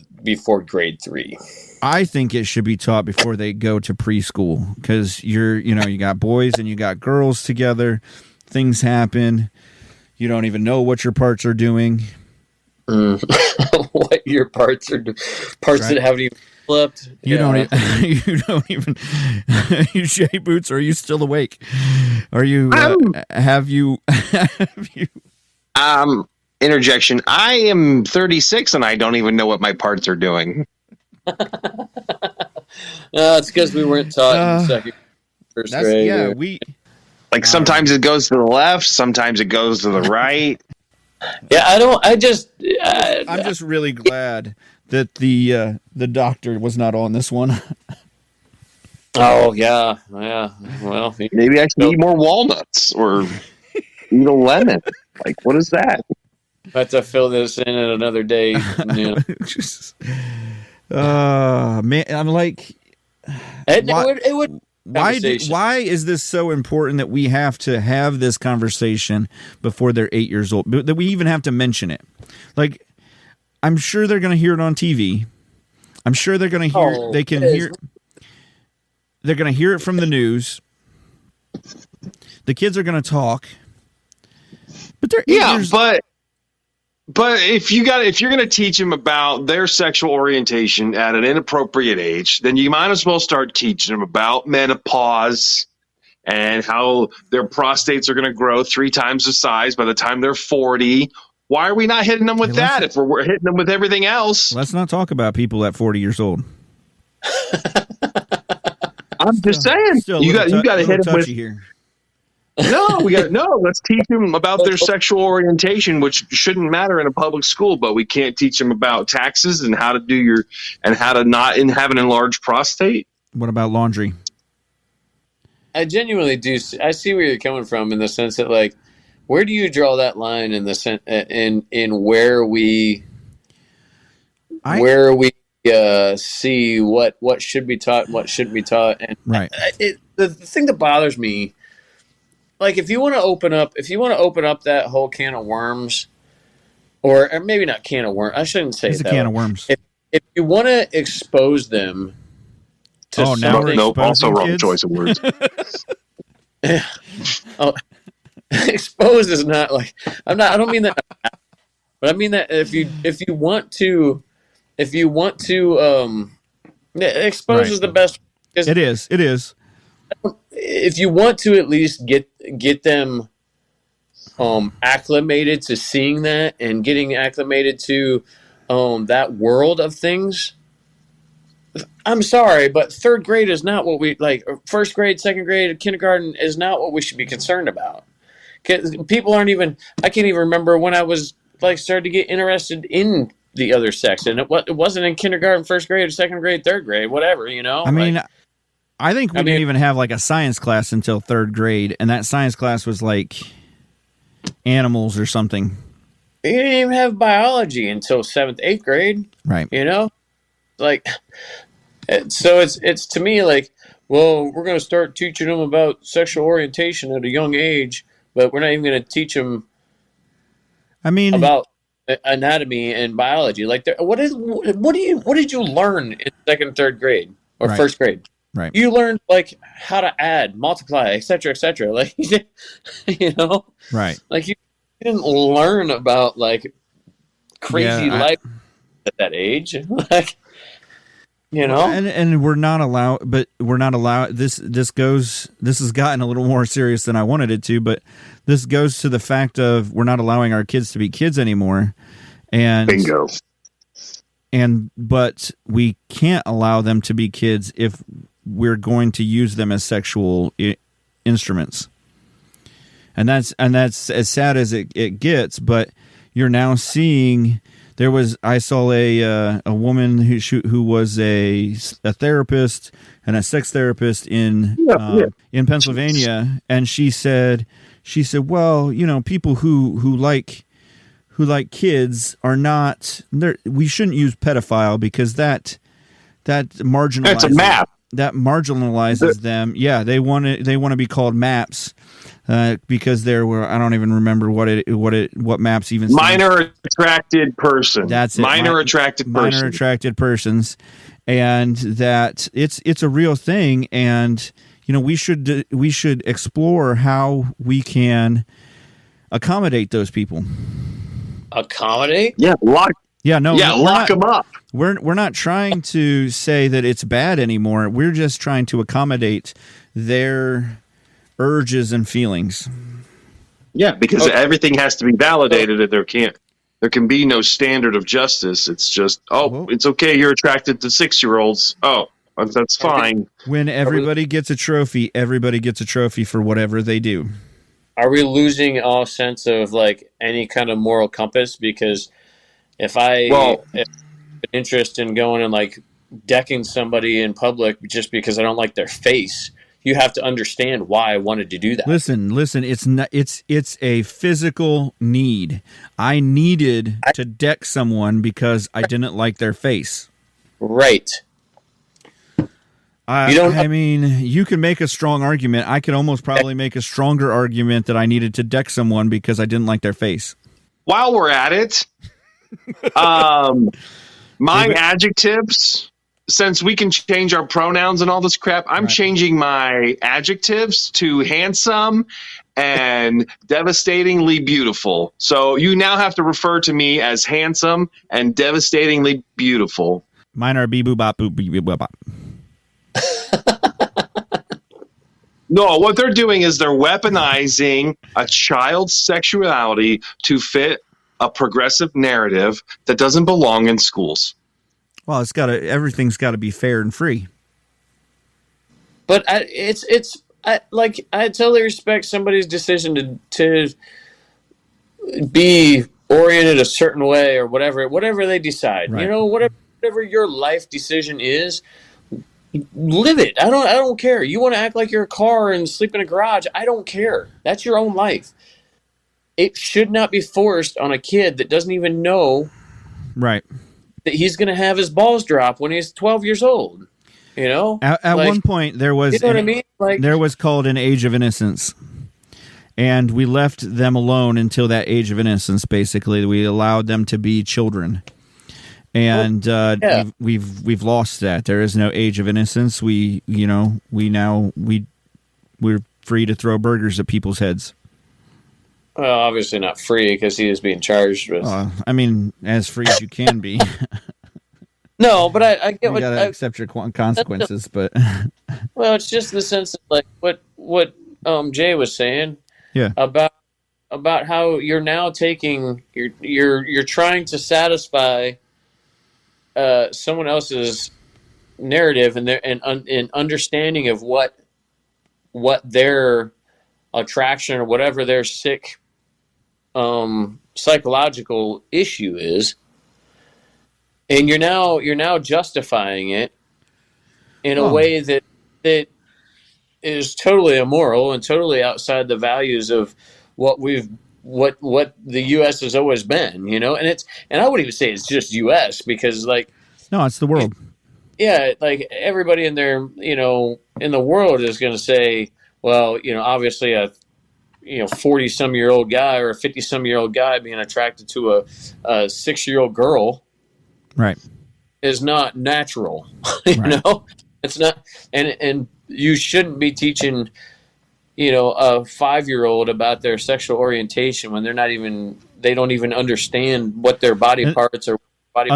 Speaker 3: grade 3.
Speaker 1: I think it should be taught before they go to preschool, because you got boys and you got girls together. Things happen. You don't even know what your parts are doing.
Speaker 3: What your parts are parts right. That haven't even flipped.
Speaker 1: You don't even you shave boots. Or are you still awake? Are you have you
Speaker 4: interjection. I am 36 and I don't even know what my parts are doing.
Speaker 3: It's because we weren't taught in first grade.
Speaker 1: Yeah,
Speaker 4: sometimes it goes to the left, sometimes it goes to the right.
Speaker 3: Yeah, I'm
Speaker 1: just really glad that the doctor was not on this one.
Speaker 3: Oh yeah. Well,
Speaker 4: maybe I should eat more walnuts or eat a lemon. Like, what is that?
Speaker 3: I have to fill this in at another day.
Speaker 1: Man, I'm like,
Speaker 3: it would.
Speaker 1: Why is this so important that we have to have this conversation before they're 8 years old? That we even have to mention it? Like, I'm sure they're going to hear it on TV. I'm sure they're going to hear. They're going to hear it from the news. The kids are going to talk. But they're 8 years.
Speaker 4: But if you're going to teach them about their sexual orientation at an inappropriate age, then you might as well start teaching them about menopause and how their prostates are going to grow 3 times the size by the time they're 40. Why are we not hitting them with that if we're hitting them with everything else?
Speaker 1: Let's not talk about people at 40 years old.
Speaker 4: I'm just saying. You got to hit them with here. Let's teach them about their sexual orientation, which shouldn't matter in a public school, but we can't teach them about taxes and how to not have an enlarged prostate.
Speaker 1: What about laundry?
Speaker 3: I genuinely do. I see where you're coming from in the sense that, like, where do you draw that line in the sense in where we see what should be taught and what shouldn't be taught? And
Speaker 1: right.
Speaker 3: The thing that bothers me, like, if you want to open up that whole can of worms, or maybe not can of worms, I shouldn't say
Speaker 1: it's a can of worms.
Speaker 3: If you want to expose them to something,
Speaker 4: also wrong kids? Choice of words.
Speaker 3: Expose is not like I don't mean that, but I mean that if you want to expose right. is the best.
Speaker 1: It is.
Speaker 3: If you want to at least get them acclimated to seeing that and getting acclimated to that world of things, I'm sorry, but third grade is not what we like. First grade, second grade, kindergarten is not what we should be concerned about. People aren't even. I can't even remember when I was started to get interested in the other sex, and it wasn't in kindergarten, first grade, or second grade, third grade, whatever. I
Speaker 1: mean. I think we didn't even have a science class until third grade, and that science class was like animals or something.
Speaker 3: you didn't even have biology until 7th, 8th grade.
Speaker 1: Right.
Speaker 3: You know, like, so it's to me like, well, we're going to start teaching them about sexual orientation at a young age, but we're not even going to teach them
Speaker 1: I mean,
Speaker 3: about anatomy and biology. Like, what did you learn in 2nd, 3rd grade or
Speaker 1: Right.
Speaker 3: 1st grade?
Speaker 1: right.
Speaker 3: You learned like how to add, multiply, etc., etc. Like, you know,
Speaker 1: Right.
Speaker 3: like you didn't learn about like crazy
Speaker 1: Yeah,
Speaker 3: life at that age. Like, you know,
Speaker 1: and we're not allowed, this has gotten a little more serious than I wanted it to, but this goes to the fact of we're not allowing our kids to be kids anymore. And
Speaker 4: Bingo.
Speaker 1: But we can't allow them to be kids if we're going to use them as sexual instruments. And that's as sad as it gets, but you're now seeing. I saw a woman who was a therapist and a sex therapist in Pennsylvania, and she said, well, you know, people who like kids are not. We shouldn't use pedophile because that marginalizes.
Speaker 4: That's a map.
Speaker 1: That marginalizes them. Yeah, they want to be called MAPS. Because there were, I don't even remember what MAPS even stands.
Speaker 4: Minor attracted person.
Speaker 1: That's it.
Speaker 4: Minor attracted person.
Speaker 1: Minor attracted persons, and that it's a real thing. And you know, we should explore how we can accommodate those people.
Speaker 3: Accommodate?
Speaker 4: Yeah, lock them up.
Speaker 1: We're not trying to say that it's bad anymore. We're just trying to accommodate their urges and feelings.
Speaker 4: Yeah, because everything has to be validated, and there can be no standard of justice. It's just, it's okay. You're attracted to 6-year-olds. Oh, that's fine.
Speaker 1: When everybody gets a trophy for whatever they do.
Speaker 3: Are we losing all sense of like any kind of moral compass? Because if have an interest in going and like decking somebody in public just because I don't like their face, you have to understand why I wanted to do that.
Speaker 1: Listen, it's a physical need. I needed to deck someone because I didn't like their face.
Speaker 3: Right.
Speaker 1: I mean, you can make a strong argument. I could almost probably make a stronger argument that I needed to deck someone because I didn't like their face.
Speaker 4: While we're at it, my adjectives, since we can change our pronouns and all this crap, I'm changing my adjectives to handsome and devastatingly beautiful. So you now have to refer to me as handsome and devastatingly beautiful.
Speaker 1: Mine are bee boo bop boop bee boo bop.
Speaker 4: No, what they're doing is they're weaponizing a child's sexuality to fit a progressive narrative that doesn't belong in schools.
Speaker 1: Well, everything's got to be fair and free.
Speaker 3: But I totally respect somebody's decision to be oriented a certain way or whatever they decide.
Speaker 1: Right.
Speaker 3: You know, whatever your life decision is, live it. I don't care. You want to act like you're a car and sleep in a garage, I don't care. That's your own life. It should not be forced on a kid that doesn't even know
Speaker 1: right
Speaker 3: that he's going to have his balls drop when he's 12 years old. You know,
Speaker 1: at one point there was,
Speaker 3: you know what I mean? Like,
Speaker 1: there was called an age of innocence, and we left them alone until that age of innocence. Basically, we allowed them to be children, and we've lost that. There is no age of innocence. We're free to throw burgers at people's heads.
Speaker 3: Well, obviously not free because he is being charged with.
Speaker 1: I mean, as free as you can be.
Speaker 3: No, but I get
Speaker 1: you gotta accept your consequences. But
Speaker 3: well, it's just the sense of like what Jay was saying.
Speaker 1: Yeah.
Speaker 3: About how you're now taking you're trying to satisfy someone else's narrative and understanding of what their attraction or whatever their sick psychological issue is, and you're now justifying it in a way that is totally immoral and totally outside the values of what we've what the U.S. has always been, you know, and I wouldn't even say it's just U.S. because like
Speaker 1: No, it's the world.
Speaker 3: yeah, like everybody in there, you know, in the world is going to say, well, you know, obviously a 40-some-year-old guy or a 50-some-year-old guy being attracted to a 6-year-old girl,
Speaker 1: Right.
Speaker 3: is not natural. You
Speaker 1: Right.
Speaker 3: know, it's not, and you shouldn't be teaching, you know, a 5-year-old about their sexual orientation when they don't even understand what their body
Speaker 1: And
Speaker 3: parts are going.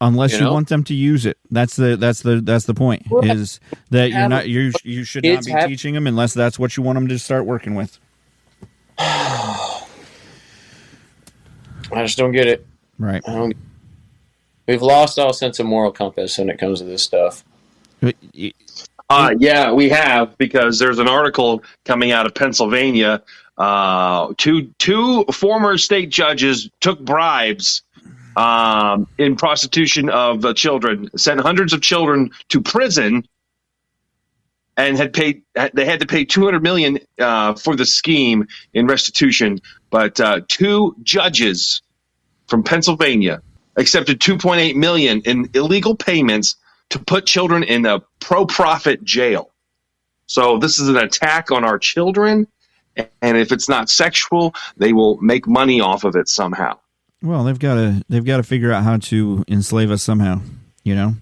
Speaker 1: unless
Speaker 3: You
Speaker 1: you
Speaker 3: know,
Speaker 1: want them to use it. That's the point,
Speaker 3: well,
Speaker 1: is that
Speaker 3: have them.
Speaker 1: you should not
Speaker 3: Kids
Speaker 1: be
Speaker 3: have.
Speaker 1: teaching them unless that's what you want them to start working with.
Speaker 3: I just don't get it.
Speaker 1: Right.
Speaker 3: We've lost all sense of moral compass when it comes to this stuff.
Speaker 4: Yeah, we have, because there's an article coming out of Pennsylvania. Two former state judges took bribes in prostitution of children, sent hundreds of children to prison, and they had to pay $200 million for the scheme in restitution. But two judges from Pennsylvania accepted $2.8 million in illegal payments to put children in a pro-profit jail. So this is an attack on our children, and if it's not sexual, they will make money off of it somehow.
Speaker 1: Well, they've got to figure out how to enslave us somehow. You know,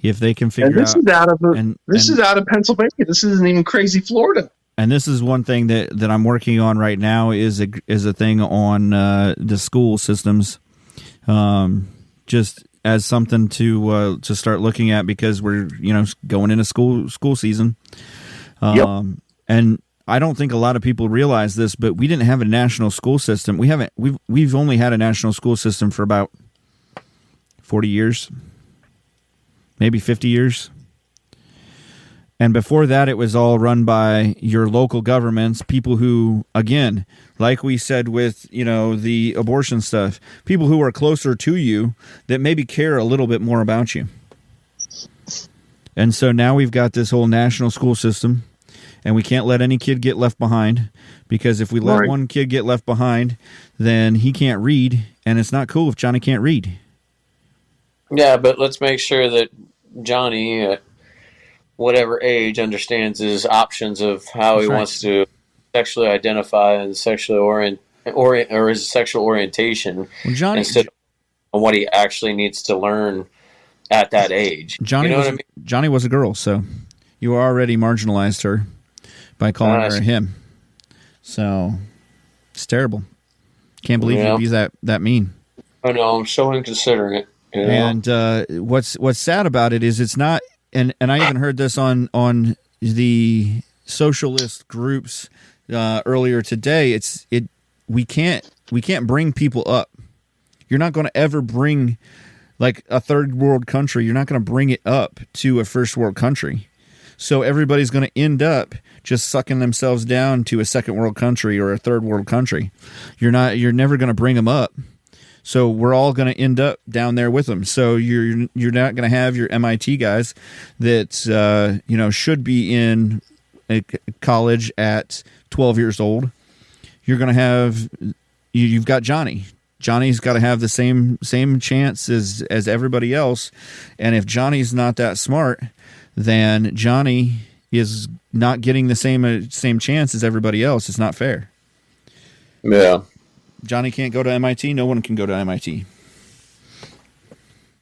Speaker 1: if they can figure
Speaker 4: This is out of Pennsylvania. This isn't even crazy Florida.
Speaker 1: And this is one thing that I'm working on right now is a thing on the school systems, just as something to start looking at, because we're going into school season, and I don't think a lot of people realize this, but we didn't have a national school system. We've only had a national school system for about 40 years, maybe 50 years. And before that, it was all run by your local governments, people who, again, like we said with, the abortion stuff, people who are closer to you that maybe care a little bit more about you. And so now we've got this whole national school system, and we can't let any kid get left behind, because if we let one kid get left behind, then he can't read, and it's not cool if Johnny can't read.
Speaker 3: Yeah, but let's make sure that Johnny, whatever age, understands his options of how he wants to sexually identify and sexually or his sexual orientation, instead of what he actually needs to learn at that age.
Speaker 1: Johnny was a girl, so you already marginalized her by calling her a him. So it's terrible. Can't believe you'd be that mean.
Speaker 3: I know, I'm so inconsiderate.
Speaker 1: And what's sad about it is it's not. And I even heard this on the socialist groups earlier today. We can't bring people up. You're not going to ever bring, like, a third world country. You're not going to bring it up to a first world country. So everybody's going to end up just sucking themselves down to a second world country or a third world country. You're never going to bring them up. So we're all going to end up down there with them. So you're not going to have your MIT guys that should be in a college at 12 years old. You're going to have you've got Johnny. Johnny's got to have the same chance as everybody else. And if Johnny's not that smart, then Johnny is not getting the same chance as everybody else. It's not fair.
Speaker 3: Yeah.
Speaker 1: Johnny can't go to MIT. No one can go to MIT.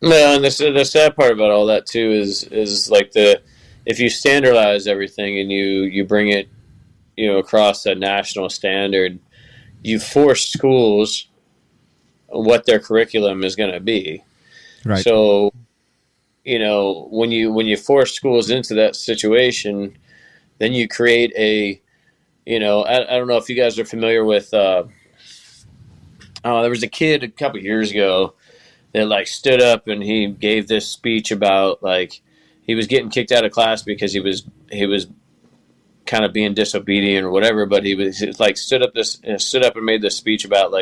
Speaker 3: No, and the sad part about all that too is like if you standardize everything and you bring it across a national standard, you force schools what their curriculum is going to be.
Speaker 1: Right.
Speaker 3: So when you force schools into that situation, then you create I don't know if you guys are familiar with. There was a kid a couple years ago that stood up and he gave this speech about he was getting kicked out of class because he was kind of being disobedient or whatever, but he was stood up and made this speech about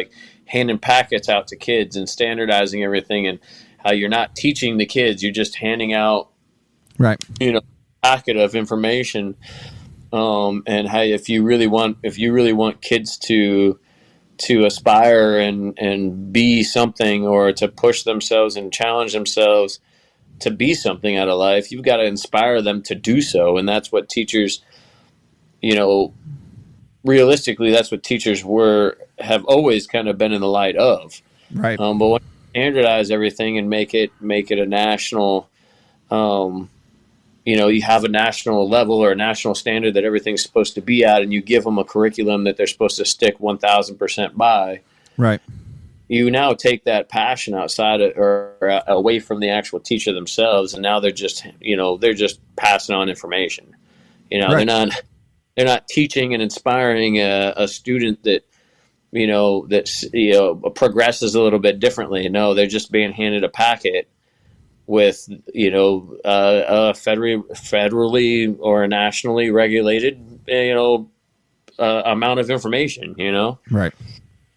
Speaker 3: handing packets out to kids and standardizing everything, and how you're not teaching the kids, you're just handing out a packet of information, and how if you really want kids to to aspire and be something, or to push themselves and challenge themselves to be something out of life, you've got to inspire them to do so. And that's what teachers, realistically, that's what teachers have always kind of been in the light of.
Speaker 1: Right.
Speaker 3: But when you standardize everything and make it a national, you have a national level or a national standard that everything's supposed to be at, and you give them a curriculum that they're supposed to stick 1,000% by.
Speaker 1: Right.
Speaker 3: You now take that passion outside or away from the actual teacher themselves, and now they're just passing on information.
Speaker 1: Right.
Speaker 3: They're not teaching and inspiring a student that progresses a little bit differently. No, they're just being handed a packet with a federally or nationally regulated amount of information.
Speaker 1: Right.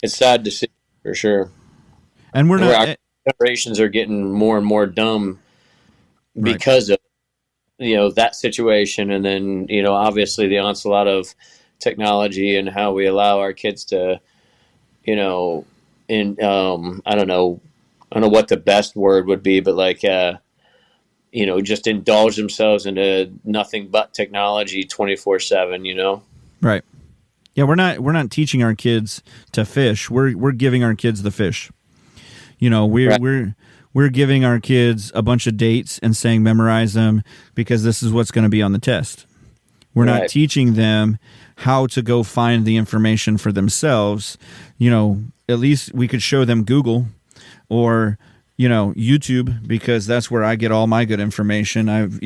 Speaker 3: It's sad to see, for sure.
Speaker 1: And we're
Speaker 3: Our
Speaker 1: not.
Speaker 3: generations are getting more and more dumb because of that situation, and then obviously the onslaught of technology and how we allow our kids to I don't know what the best word would be, but like just indulge themselves into nothing but technology 24/7.
Speaker 1: Right. Yeah, we're not teaching our kids to fish. We're giving our kids the fish. We're giving our kids a bunch of dates and saying memorize them because this is what's going to be on the test. We're not teaching them how to go find the information for themselves. At least we could show them Google or YouTube, because that's where I get all my good information. I've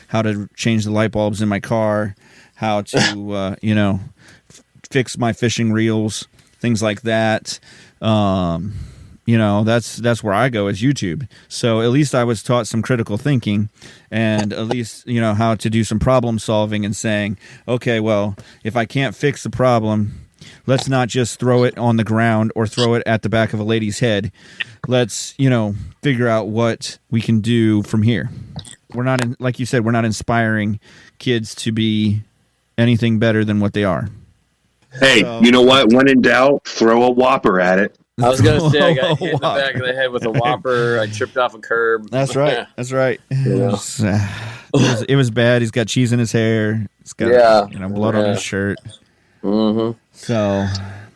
Speaker 1: how to change the light bulbs in my car, how to fix my fishing reels, things like that. That's where I go, is YouTube. So at least I was taught some critical thinking, and at least, how to do some problem solving and saying, okay, well, if I can't fix the problem, let's not just throw it on the ground or throw it at the back of a lady's head. Let's, figure out what we can do from here. We're not, like you said, we're not inspiring kids to be anything better than what they are.
Speaker 4: Hey, you know what? When in doubt, throw a Whopper at it.
Speaker 3: I was going to say, I got hit in the back of the head with a Whopper. I tripped off a curb.
Speaker 1: That's right. That's right. It was bad. He's got cheese in his hair. He's got blood on his shirt.
Speaker 3: Mm-hmm.
Speaker 1: So,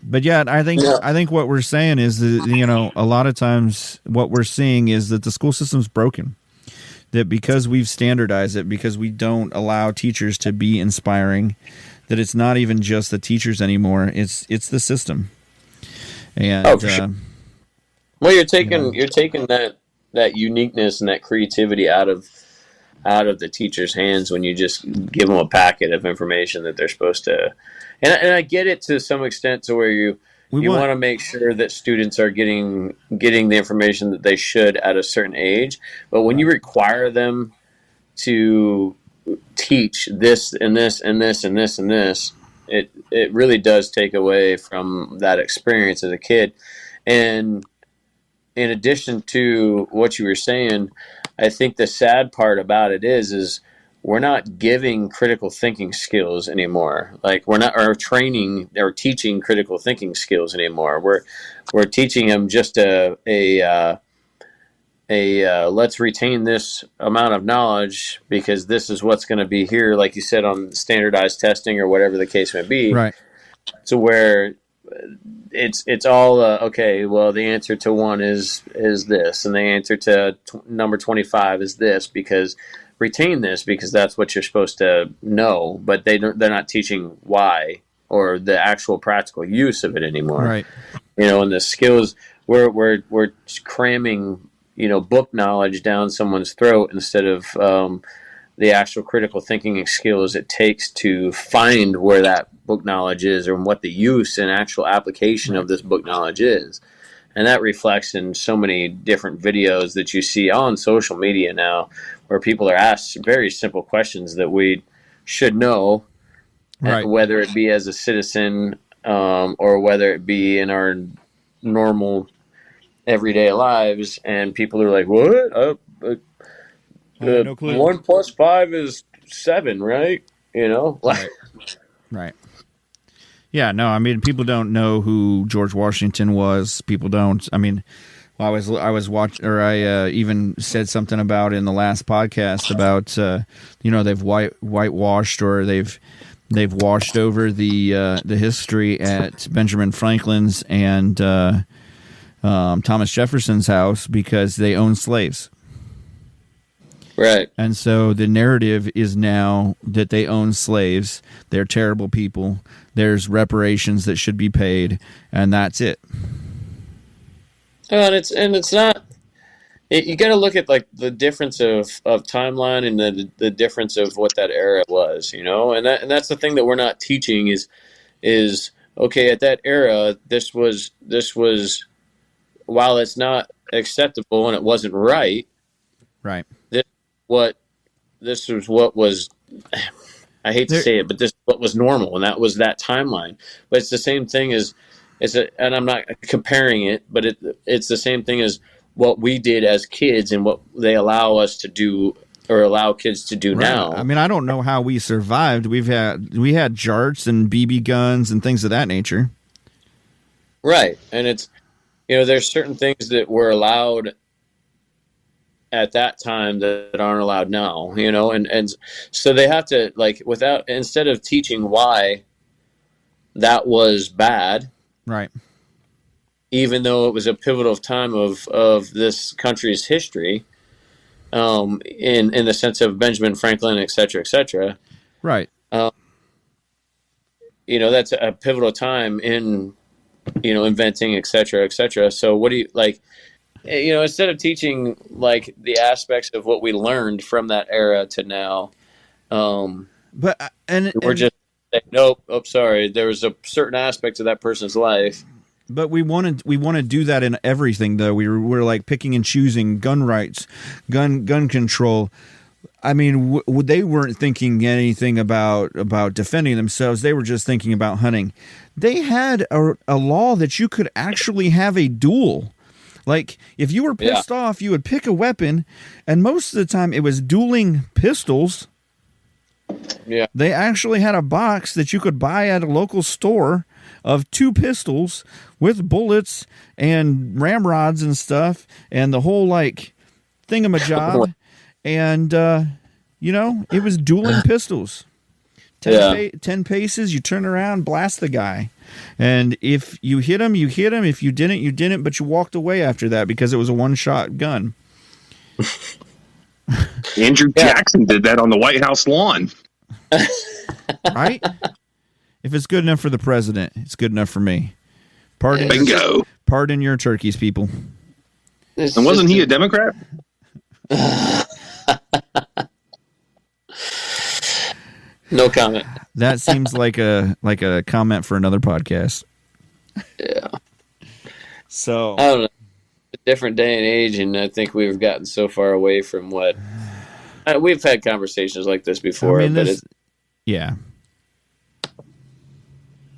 Speaker 1: but yeah, I think what we're saying is that, a lot of times what we're seeing is that the school system's broken. That because we've standardized it, because we don't allow teachers to be inspiring, that it's not even just the teachers anymore. It's the system. And
Speaker 3: for sure. Well, you're taking that uniqueness and that creativity out of the teacher's hands when you just give them a packet of information that they're supposed to. And I get it to some extent, to where you want to make sure that students are getting the information that they should at a certain age. But when you require them to teach this and this and this and this and this, it really does take away from that experience as a kid. And in addition to what you were saying, I think the sad part about it is we're not giving critical thinking skills anymore. Like, we're not training or teaching critical thinking skills anymore. We're teaching them just a let's retain this amount of knowledge because this is what's going to be here, like you said, on standardized testing or whatever the case may be.
Speaker 1: Right.
Speaker 3: So where it's all okay. Well, the answer to 1 is this, and the answer to number 25 is this, because retain this because that's what you're supposed to know. But they're not teaching why or the actual practical use of it anymore.
Speaker 1: Right.
Speaker 3: And the skills we're cramming book knowledge down someone's throat instead of the actual critical thinking skills it takes to find where that book knowledge is or what the use and actual application of this book knowledge is. And that reflects in so many different videos that you see on social media now, where people are asked very simple questions that we should know,
Speaker 1: right,
Speaker 3: whether it be as a citizen or whether it be in our normal everyday lives. And people are like, what?
Speaker 1: No clue.
Speaker 3: 1 + 5 is 7, right?
Speaker 1: Right. Right. Yeah, no, I mean, people don't know who George Washington was. People don't. I mean, I was watching, or I even said something about in the last podcast about they've whitewashed, or they've washed over the history at Benjamin Franklin's and Thomas Jefferson's house because they owned slaves.
Speaker 3: Right.
Speaker 1: And so the narrative is now that they own slaves. They're terrible people. There's reparations that should be paid, and that's it.
Speaker 3: And it's not. You got to look at like the difference of timeline and the difference of what that era was, and that's the thing that we're not teaching is okay, at that era this was while it's not acceptable and it wasn't right. This was what was, I hate to say it, but this is what was normal, and that was that timeline. But it's the same thing as and I'm not comparing it, but it's the same thing as what we did as kids and what they allow us to do or allow kids to do now.
Speaker 1: I mean, I don't know how we survived. We had jarts and BB guns and things of that nature.
Speaker 3: Right, and it's there's certain things that were allowed at that time that aren't allowed now, and so they have to, like, instead of teaching why that was bad,
Speaker 1: right,
Speaker 3: even though it was a pivotal time of this country's history, in the sense of Benjamin Franklin, et cetera,
Speaker 1: right,
Speaker 3: that's a pivotal time in inventing, et cetera. So what do you like? Instead of teaching like the aspects of what we learned from that era to now,
Speaker 1: but
Speaker 3: we're just saying, nope. Oh, sorry. There was a certain aspect of that person's life.
Speaker 1: But we want to do that in everything, though. We're like picking and choosing gun rights, gun control. I mean, they weren't thinking anything about defending themselves. They were just thinking about hunting. They had a law that you could actually have a duel. Like, if you were pissed off, you would pick a weapon, and most of the time it was dueling pistols.
Speaker 3: Yeah.
Speaker 1: They actually had a box that you could buy at a local store of 2 pistols with bullets and ramrods and stuff, and the whole, like, thingamajob. And, it was dueling pistols. 10 paces, you turn around, blast the guy. And if you hit him, you hit him. If you didn't, you didn't, but you walked away after that because it was a one-shot gun.
Speaker 4: Andrew Jackson did that on the White House lawn.
Speaker 1: Right? If it's good enough for the president, it's good enough for me.
Speaker 4: Bingo.
Speaker 1: Pardon your turkeys, people.
Speaker 4: And wasn't he a Democrat?
Speaker 3: No comment.
Speaker 1: That seems like a comment for another podcast.
Speaker 3: Yeah.
Speaker 1: So
Speaker 3: I don't know. A different day and age, and I think we've gotten so far away from what we've had conversations like this before.
Speaker 1: I mean,
Speaker 3: but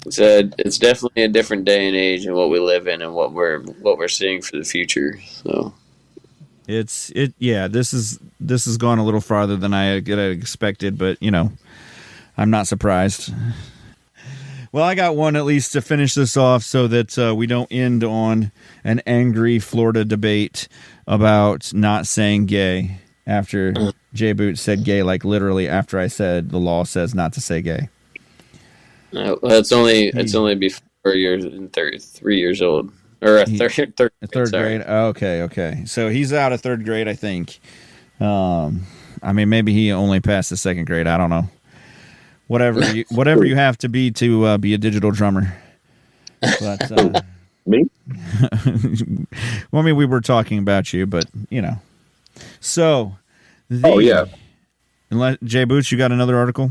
Speaker 3: it's definitely a different day and age, and what we live in, and what we're seeing for the future. So
Speaker 1: this has gone a little farther than I had expected, but I'm not surprised. Well, I got one at least to finish this off so that we don't end on an angry Florida debate about not saying gay after Jay Boots said gay, like literally after I said the law says not to say gay.
Speaker 3: It's only before you're 3 years old. Or a third
Speaker 1: grade. Okay. So he's out of third grade, I think. I mean, maybe he only passed the second grade. I don't know. Whatever you have to be a digital drummer. But
Speaker 4: me?
Speaker 1: Well, I mean, we were talking about you, but So. Unless Jay Boots, you got another article?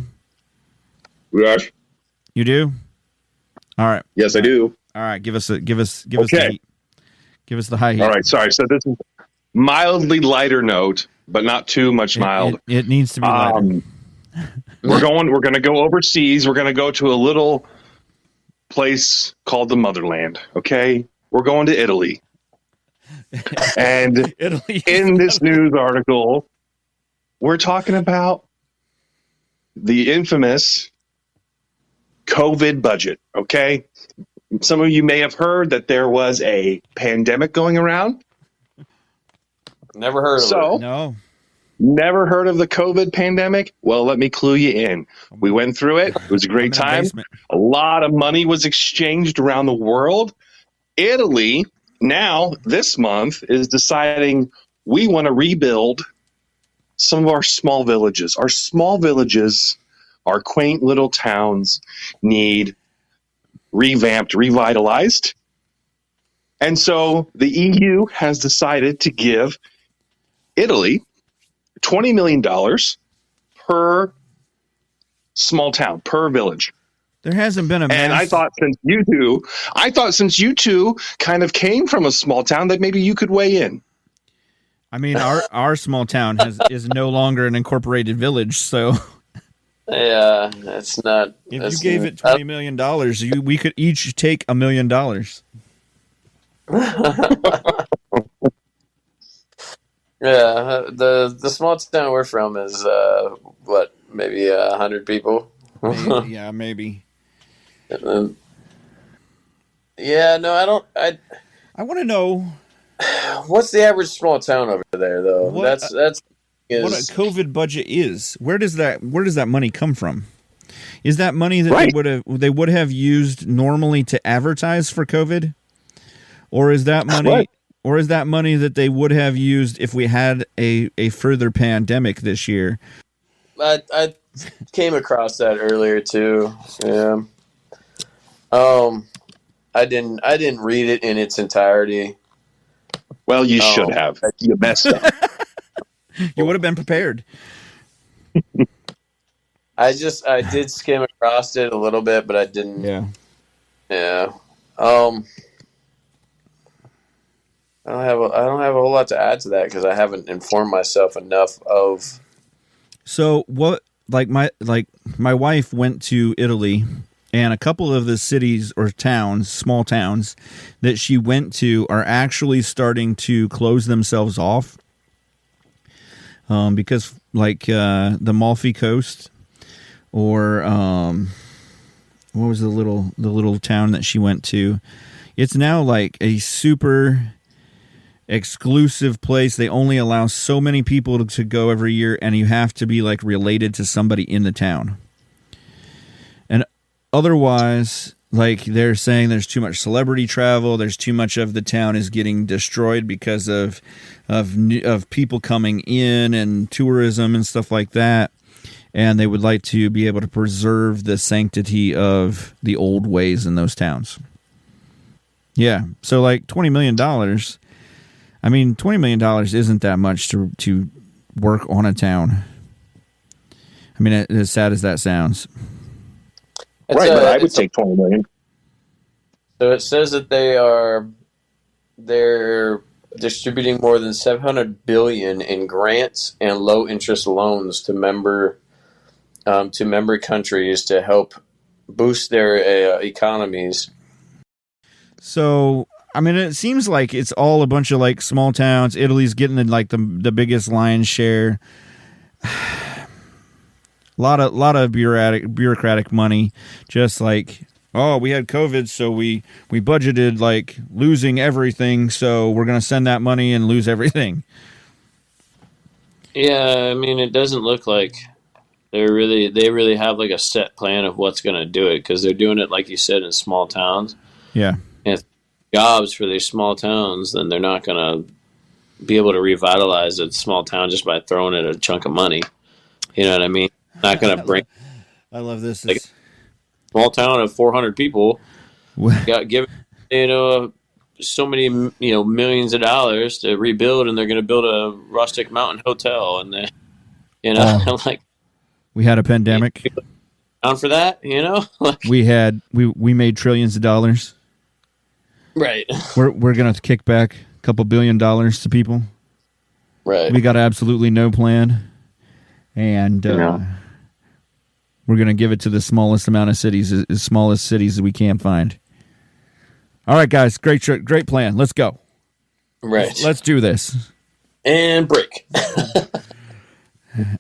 Speaker 4: Yes.
Speaker 1: You do? All right.
Speaker 4: Yes, I do.
Speaker 1: All right. Give us the heat. Give us the high heat.
Speaker 4: All right. Sorry. So this is mildly lighter note, but not too much mild.
Speaker 1: It needs to be lighter.
Speaker 4: We're going to go overseas. We're going to go to a little place called the Motherland. Okay. We're going to Italy. And in this news article, we're talking about the infamous COVID budget. Okay. Some of you may have heard that there was a pandemic going around.
Speaker 3: Never heard of
Speaker 4: So,
Speaker 3: her.
Speaker 1: No.
Speaker 4: never heard of the COVID pandemic? Well, let me clue you in. We went through it. It was a great
Speaker 1: I'm in a
Speaker 4: time.
Speaker 1: basement.
Speaker 4: A lot of money was exchanged around the world. Italy, now this month, is deciding we want to rebuild some of our small villages. Our small villages, our quaint little towns need revamped, revitalized. And so the EU has decided to give Italy $20 million per small town, per village.
Speaker 1: There hasn't been a
Speaker 4: And I thought since you two kind of came from a small town that maybe you could weigh in.
Speaker 1: I mean, our small town is no longer an incorporated village, so
Speaker 3: Yeah, that's not.
Speaker 1: if
Speaker 3: that's
Speaker 1: you gave it $20 million, we could each take $1 million.
Speaker 3: Yeah, the small town we're from is what, maybe 100 people.
Speaker 1: Maybe, yeah, maybe.
Speaker 3: And yeah, no, I don't.
Speaker 1: I want to know
Speaker 3: What's the average small town over there, though?
Speaker 1: What-
Speaker 3: That's
Speaker 1: what a
Speaker 3: is
Speaker 1: COVID budget is. Where does that money come from? Is that money that
Speaker 4: Right.
Speaker 1: they would have used normally to advertise for COVID, or is that money?
Speaker 4: Right.
Speaker 1: Or is that money that they would have used if we had a further pandemic this year?
Speaker 3: I came across that earlier too. Yeah. I didn't read it in its entirety.
Speaker 4: Well, you
Speaker 3: Oh.
Speaker 4: should have. You messed up.
Speaker 1: You would have been prepared.
Speaker 3: I did skim across it a little bit, but I didn't.
Speaker 1: Yeah.
Speaker 3: Yeah. I don't have a whole lot to add to that because I haven't informed myself enough of.
Speaker 1: So what? Like my wife went to Italy, and a couple of the cities or towns, small towns, that she went to are actually starting to close themselves off. Because the Amalfi Coast, or what was the little town that she went to? It's now like a super exclusive place. They only allow so many people to go every year, and you have to be like related to somebody in the town. And otherwise, like they're saying, there's too much celebrity travel. There's too much of the town is getting destroyed because of people coming in and tourism and stuff like that. And they would like to be able to preserve the sanctity of the old ways in those towns. Yeah, so like $20 million. I mean, $20 million isn't that much to work on a town. I mean, as sad as that sounds.
Speaker 4: Right, but I would take 20 million.
Speaker 3: So it says that they're distributing more than 700 billion in grants and low interest loans to member countries to help boost their economies.
Speaker 1: So, I mean, it seems like it's all a bunch of like small towns. Italy's getting the biggest lion's share. A lot of bureaucratic money. Just like, oh, we had COVID, so we budgeted like losing everything, so we're gonna send that money and lose everything.
Speaker 3: Yeah, I mean, it doesn't look like they really have like a set plan of what's going to do it because they're doing it, like you said, in small towns.
Speaker 1: Yeah.
Speaker 3: And if jobs for these small towns, then they're not going to be able to revitalize a small town just by throwing it a chunk of money. You know what I mean? Not going to bring
Speaker 1: I love this.
Speaker 3: Like- small town of 400 people got given, so many, millions of dollars to rebuild, and they're going to build a rustic mountain hotel, and then, like,
Speaker 1: we had a pandemic.
Speaker 3: down for that, like,
Speaker 1: we made trillions of dollars.
Speaker 3: right,
Speaker 1: We're gonna kick back a couple $1 billion to people.
Speaker 3: right.
Speaker 1: We got absolutely no plan, and we're gonna give it to the smallest amount of cities, as smallest cities as we can find. All right, guys, great plan. Let's go.
Speaker 3: Right.
Speaker 1: Let's do this.
Speaker 3: And break.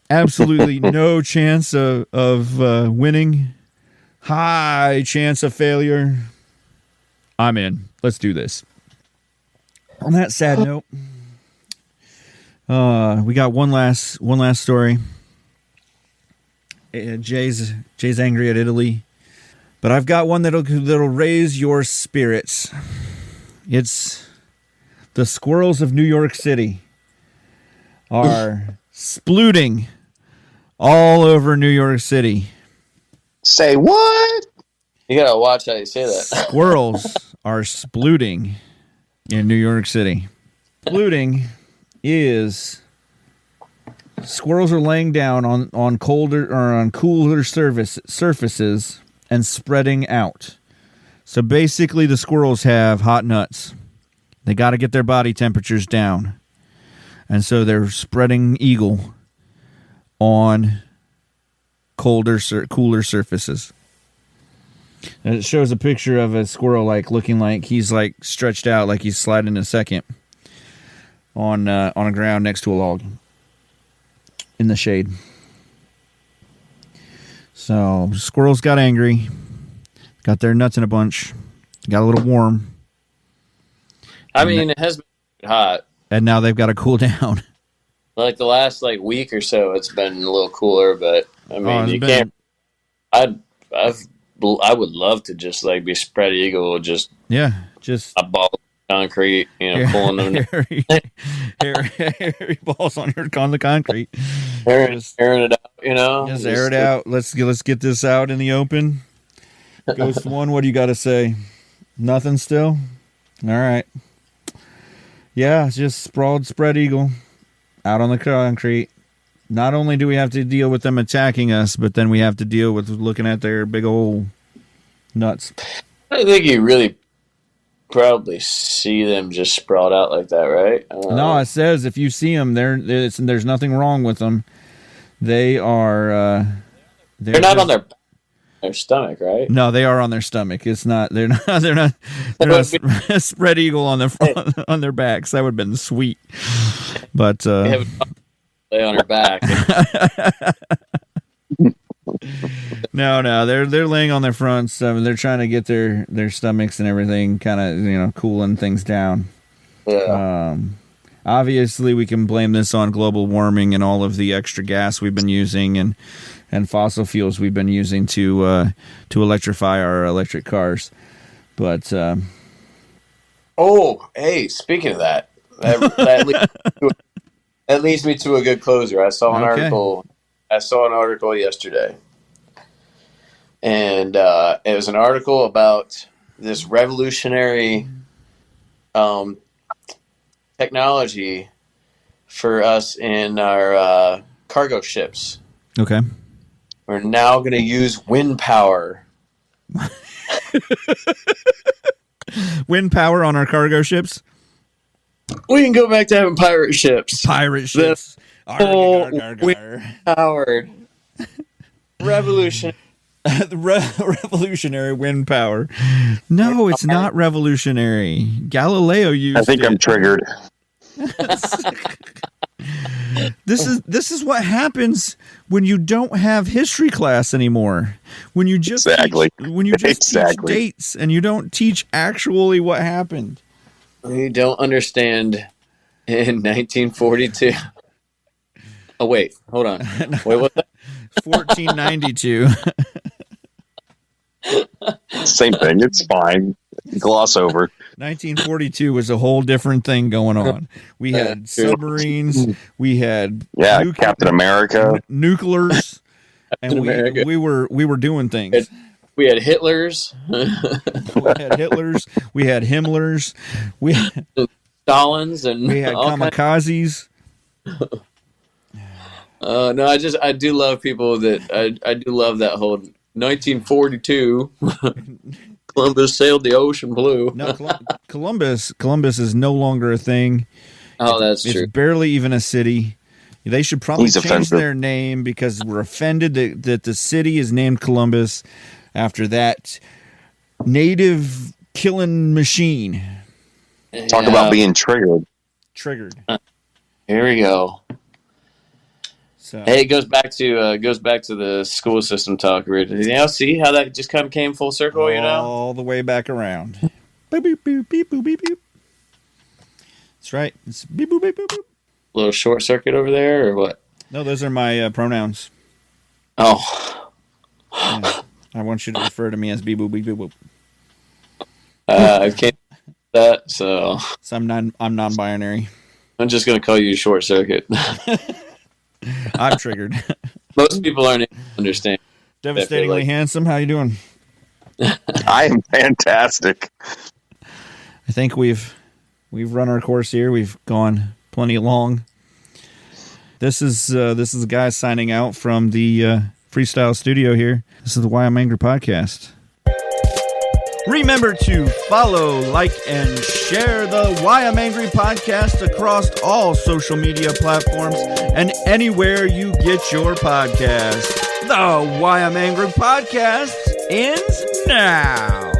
Speaker 1: Absolutely no chance of winning. high chance of failure, I'm in. Let's do this. On that sad note, we got one last story. Jay's angry at Italy, but I've got one that'll raise your spirits. It's the squirrels of New York City are splooting all over New York City.
Speaker 4: Say what?
Speaker 3: You gotta watch how you say that.
Speaker 1: Squirrels are splooting in New York City. Splooting is squirrels are laying down on colder or on cooler surfaces and spreading out. So basically, the squirrels have hot nuts. They got to get their body temperatures down, and so they're spreading eagle on cooler surfaces. And it shows a picture of a squirrel looking like he's stretched out, like he's sliding a second on a ground next to a log in the shade. So squirrels got angry, got their nuts in a bunch, got a little warm.
Speaker 3: I mean, it has been hot,
Speaker 1: and now they've got to cool down.
Speaker 3: Like the last week or so, it's been a little cooler, but I mean, you can't. I would love to just be spread eagle, just a ball of concrete, pulling them
Speaker 1: hairy balls on the concrete,
Speaker 3: airing it out,
Speaker 1: just air it out. Let's get this out in the open. Ghost One, what do you got to say? Nothing still. All right. Yeah, it's just sprawled spread eagle out on the concrete. Not only do we have to deal with them attacking us, but then we have to deal with looking at their big old nuts.
Speaker 3: I think you really probably see them just sprawled out like that, right?
Speaker 1: No, it says if you see them, there's nothing wrong with them. They are.
Speaker 3: They're not on their stomach, right?
Speaker 1: No, they are on their stomach. It's not. They're not. They're not spread eagle on their front, on their backs. That would have been sweet. But
Speaker 3: lay on her back.
Speaker 1: No, they're laying on their fronts. They're trying to get their stomachs and everything kind of cooling things down.
Speaker 3: Yeah.
Speaker 1: Obviously, we can blame this on global warming and all of the extra gas we've been using and fossil fuels we've been using to electrify our electric cars. But
Speaker 3: hey, speaking of that, that leads me to a good closer. I saw an article. I saw an article yesterday, and it was an article about this revolutionary technology for us in our cargo ships.
Speaker 1: Okay.
Speaker 3: We're now going to use wind power.
Speaker 1: Wind power on our cargo ships?
Speaker 3: We can go back to having pirate ships.
Speaker 1: Pirate ships.
Speaker 3: Wind-powered. Revolutionary.
Speaker 1: Revolutionary wind power. No, it's not revolutionary. Galileo used it.
Speaker 4: I think I'm triggered.
Speaker 1: This is what happens when you don't have history class anymore. When you just teach dates and you don't teach actually what happened.
Speaker 3: You don't understand in 1942. Oh wait, hold on. Wait, what's that?
Speaker 1: 1492.
Speaker 4: Same thing. It's fine. Gloss over.
Speaker 1: 1942 was a whole different thing going on. We had submarines. We had
Speaker 4: Captain America,
Speaker 1: nuclears, and we were doing things.
Speaker 3: We had Hitlers.
Speaker 1: We had Himmlers. We had
Speaker 3: Stalins, and
Speaker 1: we had kamikazes.
Speaker 3: No, I do love people that I do love that whole 1942. Columbus sailed the ocean blue.
Speaker 1: No, Columbus is no longer a thing.
Speaker 3: Oh, that's true.
Speaker 1: It's barely even a city. They should probably change their name because we're offended that the city is named Columbus after that native killing machine.
Speaker 4: Talk about being triggered.
Speaker 1: Triggered.
Speaker 3: Here we go.
Speaker 1: So
Speaker 3: Hey, it goes back to the school system talk. See how that just kind of came full circle,
Speaker 1: all the way back around. Boop, boop, boop, beep, boop, beep, boop. That's right. It's beep, boop, beep, boop, boop.
Speaker 3: Little short circuit over there, or what?
Speaker 1: No, those are my pronouns.
Speaker 3: Oh,
Speaker 1: Yeah. I want you to refer to me as beep, boop, beep, boop, boop.
Speaker 3: I can't do that, so
Speaker 1: I'm non-binary.
Speaker 3: I'm just gonna call you short circuit.
Speaker 1: I'm triggered.
Speaker 3: Most people aren't able to understand.
Speaker 1: Devastatingly
Speaker 3: like-
Speaker 1: handsome. How you doing?
Speaker 4: I am fantastic.
Speaker 1: I think we've run our course here. We've gone plenty long. This is a guy signing out from the Freestyle Studio here. This is the Why I'm Angry podcast. Remember to follow, like, and share the Why I'm Angry podcast across all social media platforms and anywhere you get your podcast. The Why I'm Angry podcast ends now.